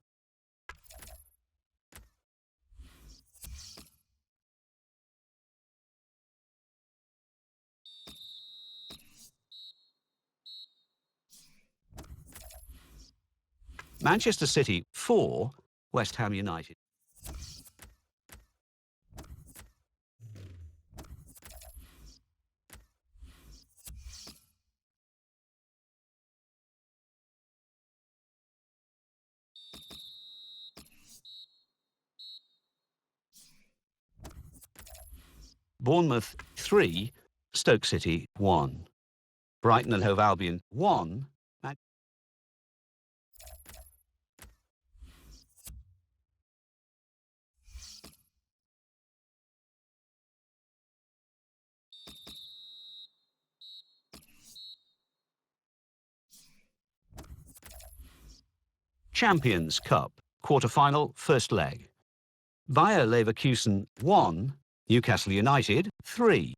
Manchester City 4, West Ham United. Bournemouth 3, Stoke City 1. Brighton and Hove Albion 1. Champions Cup, quarter-final, first leg. Bayer Leverkusen 1, Newcastle United 3.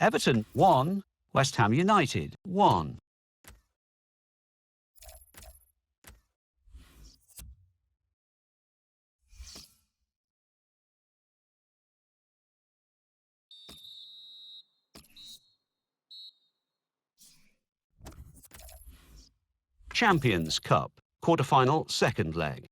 Everton 1, West Ham United 1. Champions Cup, quarter-final, second leg.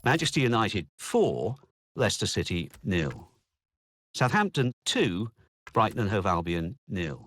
Manchester United 4, Leicester City 0. Southampton 2, Brighton and Hove Albion 0.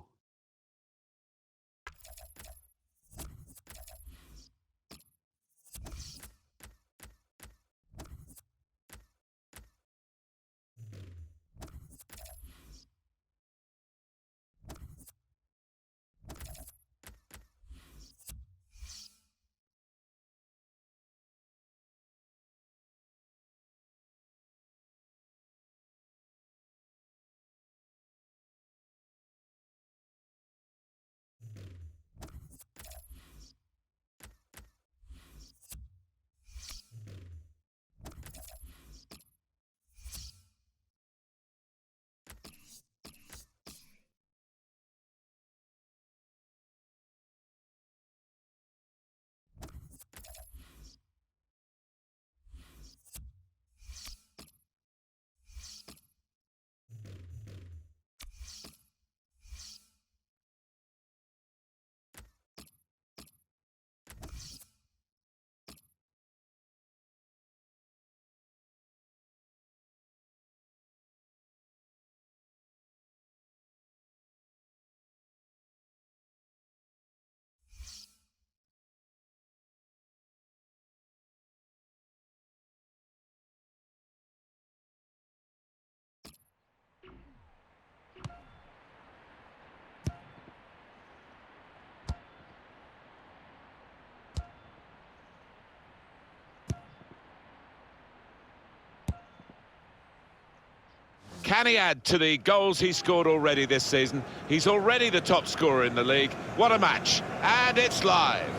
Can he add to the goals he scored already this season? He's already the top scorer in the league. What a match. And it's live.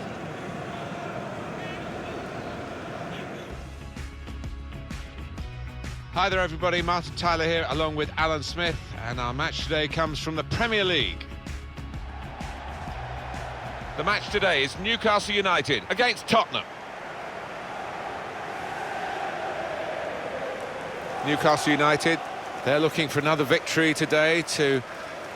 Hi there everybody, Martin Tyler here along with Alan Smith, and our match today comes from the Premier League. The match today is Newcastle United against Tottenham. Newcastle United, they're looking for another victory today to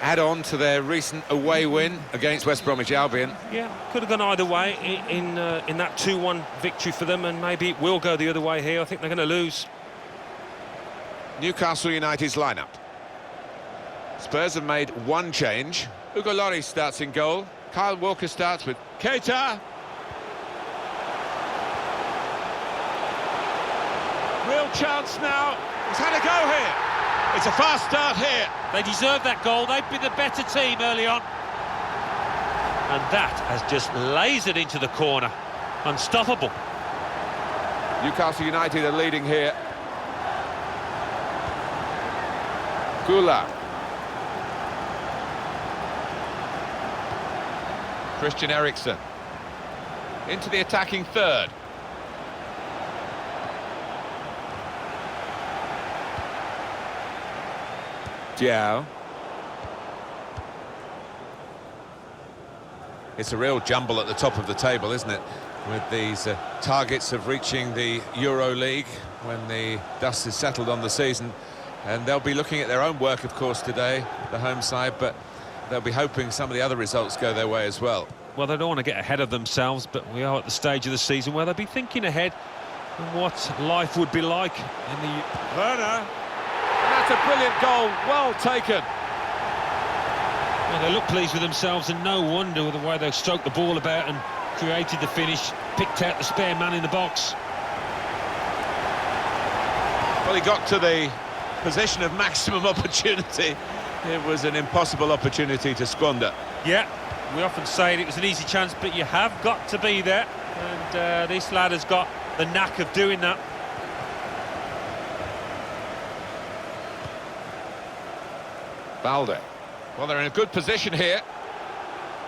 add on to their recent away win against West Bromwich Albion. Yeah, could have gone either way in that 2-1 victory for them, and maybe it will go the other way here. I think they're going to lose. Newcastle United's lineup. Spurs have made one change. Hugo Lloris starts in goal. Kyle Walker starts with Keita. Real chance now. He's had a go here. It's a fast start here. They deserve that goal. They've been the better team early on. And that has just lasered into the corner. Unstoppable. Newcastle United are leading here. Gula. Christian Eriksen. Into the attacking third. Diao. It's a real jumble at the top of the table, isn't it? With these targets of reaching the Euro League when the dust is settled on the season. And they'll be looking at their own work, of course, today, the home side, but they'll be hoping some of the other results go their way as well. Well, they don't want to get ahead of themselves, but we are at the stage of the season where they'll be thinking ahead of what life would be like in the... Werner. That's a brilliant goal, well taken. Well, they look pleased with themselves, and no wonder with the way they've stroked the ball about and created the finish, picked out the spare man in the box. Well, he got to the position of maximum opportunity. It was an impossible opportunity to squander. Yeah, we often say it was an easy chance, but you have got to be there. And this lad has got the knack of doing that. Balde. Well, they're in a good position here.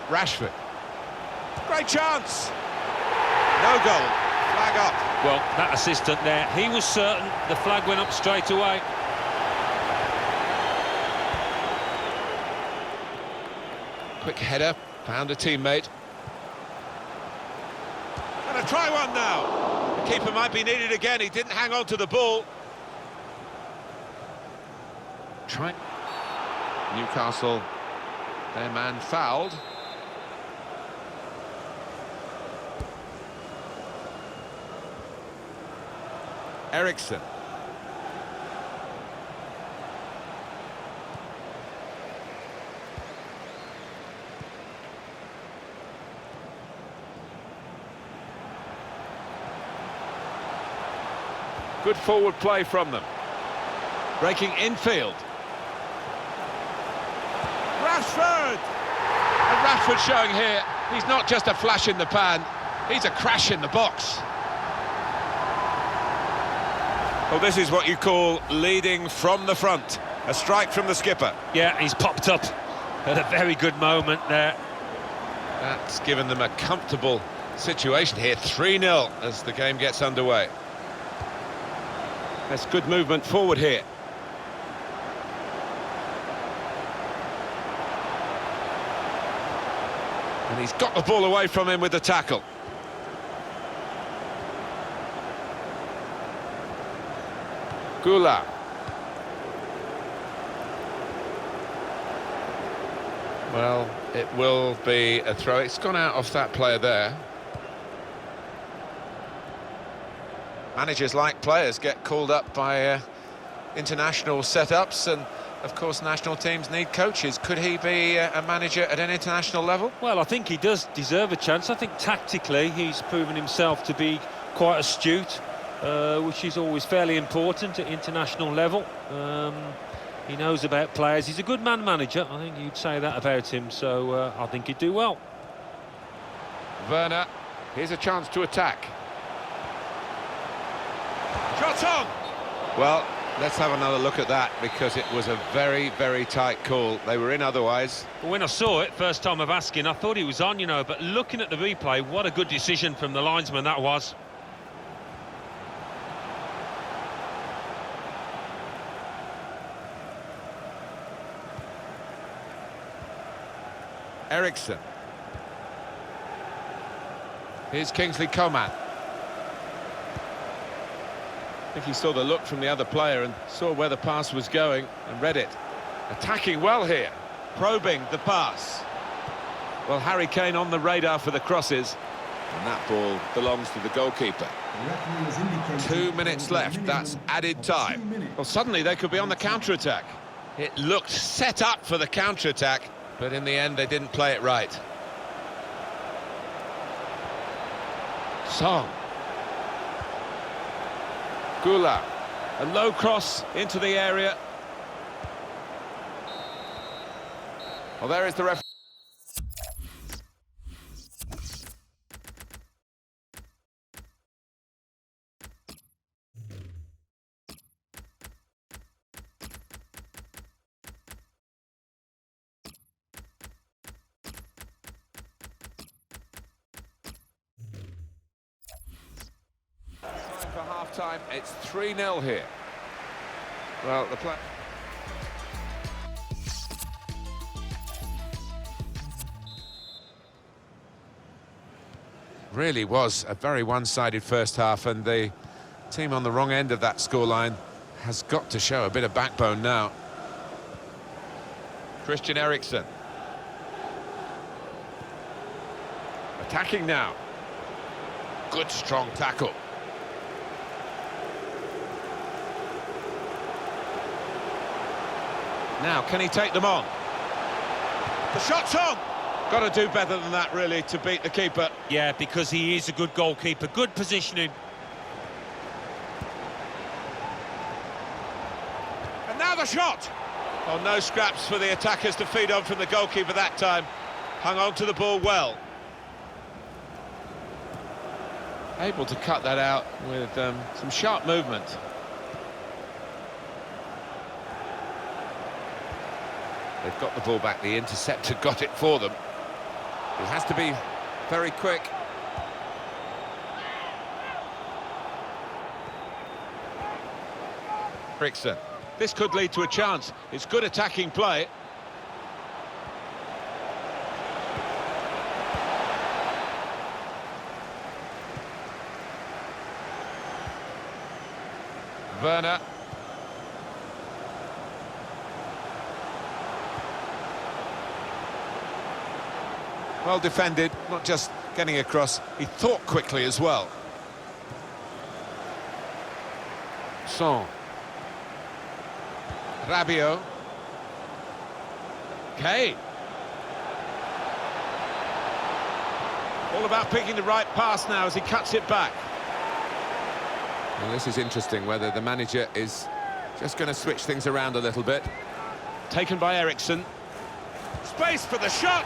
Rashford. Great chance. No goal. Flag up. Well, that assistant there, he was certain the flag went up straight away. Quick header, found a teammate. Gonna try one now. The keeper might be needed again. He didn't hang on to the ball. Try. Newcastle, their man fouled. Eriksson. Good forward play from them. Breaking infield. Rashford! And Rashford showing here, he's not just a flash in the pan, he's a crash in the box. Well, this is what you call leading from the front. A strike from the skipper. Yeah, he's popped up at a very good moment there. That's given them a comfortable situation here. 3-0 as the game gets underway. That's good movement forward here. And he's got the ball away from him with the tackle. Gula. Well, it will be a throw. It's gone out off that player there. Managers, like players, get called up by international setups, and of course national teams need coaches. Could he be a manager at an international level? Well, I think he does deserve a chance. I think tactically he's proven himself to be quite astute, which is always fairly important at international level. He knows about players. He's a good man manager. I think you'd say that about him, so I think he'd do well. Werner, here's a chance to attack. Shot on! Well, let's have another look at that, because it was a very, very tight call. They were in otherwise. When I saw it, first time of asking, I thought he was on, you know, but looking at the replay, what a good decision from the linesman that was. Eriksson. Here's Kingsley Coman. I think he saw the look from the other player and saw where the pass was going and read it. Attacking well here, probing the pass. Well, Harry Kane on the radar for the crosses, and that ball belongs to the goalkeeper. 2 minutes left, that's added time. Well, suddenly they could be on the counter-attack. It looked set up for the counter-attack, but in the end they didn't play it right. Song. Gula. A low cross into the area. Well, there is the referee. For half-time, it's 3-0 here. Well, the play... Really was a very one-sided first half, and the team on the wrong end of that scoreline has got to show a bit of backbone now. Christian Eriksen. Attacking now. Good strong tackle. Now, can he take them on? The shot's on! Got to do better than that, really, to beat the keeper. Yeah, because he is a good goalkeeper. Good positioning. a shot! Oh, no scraps for the attackers to feed on from the goalkeeper that time. Hung on to the ball well. Able to cut that out with some sharp movement. They've got the ball back, the interceptor got it for them. He has to be very quick. Eriksson. This could lead to a chance. It's good attacking play. Werner. Well defended, not just getting across, he thought quickly as well. Son. Rabiot. Kane. All about picking the right pass now as he cuts it back. Well, this is interesting, whether the manager is just going to switch things around a little bit. Taken by Eriksson. Space for the shot!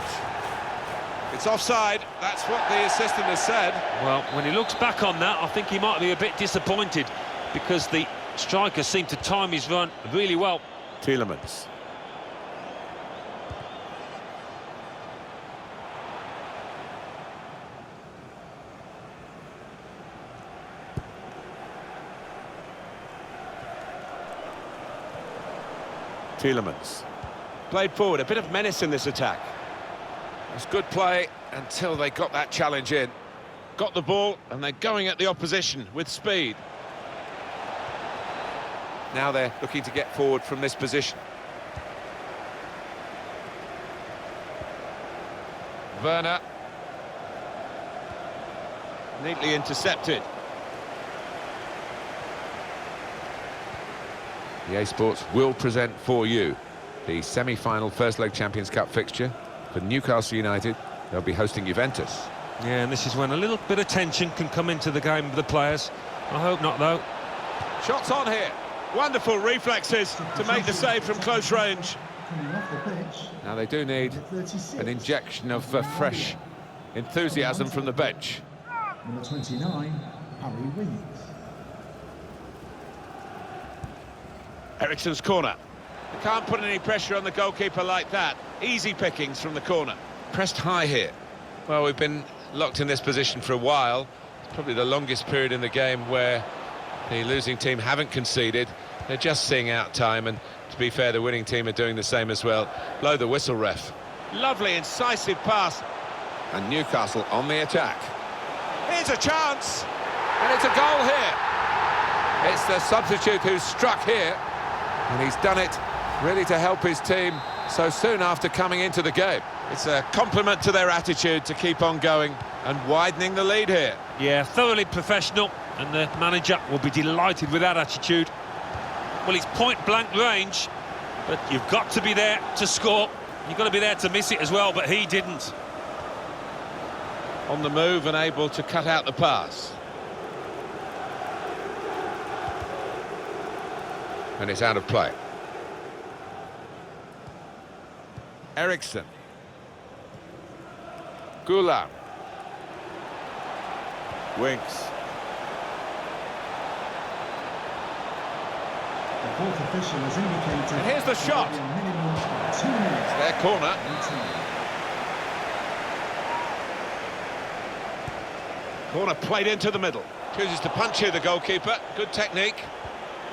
It's offside, that's what the assistant has said. Well, when he looks back on that, I think he might be a bit disappointed because the striker seemed to time his run really well. Tielemans. Tielemans. Played forward, a bit of menace in this attack. It's good play until they got that challenge in. Got the ball and they're going at the opposition with speed. Now they're looking to get forward from this position. Werner. Neatly intercepted. EA Sports will present for you the semi-final first leg Champions Cup fixture for Newcastle United. They'll be hosting Juventus. Yeah, and this is when a little bit of tension can come into the game of the players. I hope not, though. Shots on here. Wonderful reflexes to make the save from close range. Coming off the pitch, Now they do need number 36, an injection of fresh enthusiasm from the bench. number 29, Harry Winks. Eriksson's corner. You can't put any pressure on the goalkeeper like that. Easy pickings from the corner. Pressed high here. Well, we've been locked in this position for a while. It's probably the longest period in the game where the losing team haven't conceded. They're just seeing out time, and to be fair, the winning team are doing the same as well. Blow the whistle, ref. Lovely, incisive pass. And Newcastle on the attack. Here's a chance. And it's a goal here. It's the substitute who's struck here, and he's done it really to help his team so soon after coming into the game. It's a compliment to their attitude to keep on going and widening the lead here. Yeah, thoroughly professional, and the manager will be delighted with that attitude. Well, it's point-blank range, but you've got to be there to score. You've got to be there to miss it as well, but he didn't. On the move and able to cut out the pass. And it's out of play. Eriksson. Goulart. Winks. The fourth official has indicated. And here's the shot. there will be a minimum of 2 minutes. Their corner. Corner played into the middle. Chooses to punch here, the goalkeeper. Good technique.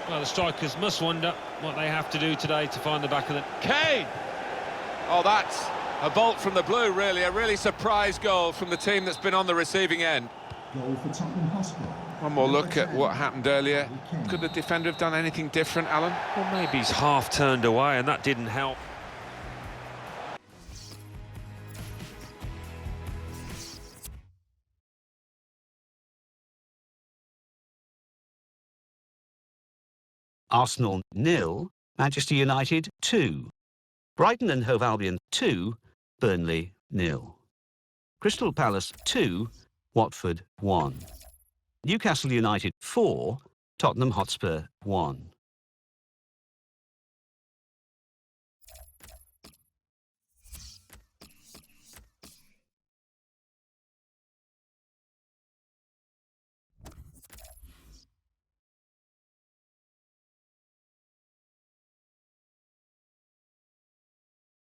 Well, the strikers must wonder what they have to do today to find the back of it. Kane. Oh, that's a bolt from the blue, really. A really surprise goal from the team that's been on the receiving end. Goal for Tottenham Hotspur. One more look at what happened earlier. Kane. Could the defender have done anything different, Alan? Well, maybe he's half turned away, and that didn't help. Arsenal 0, Manchester United 2. Brighton and Hove Albion 2, Burnley 0. Crystal Palace 2, Watford 1. Newcastle United 4, Tottenham Hotspur 1.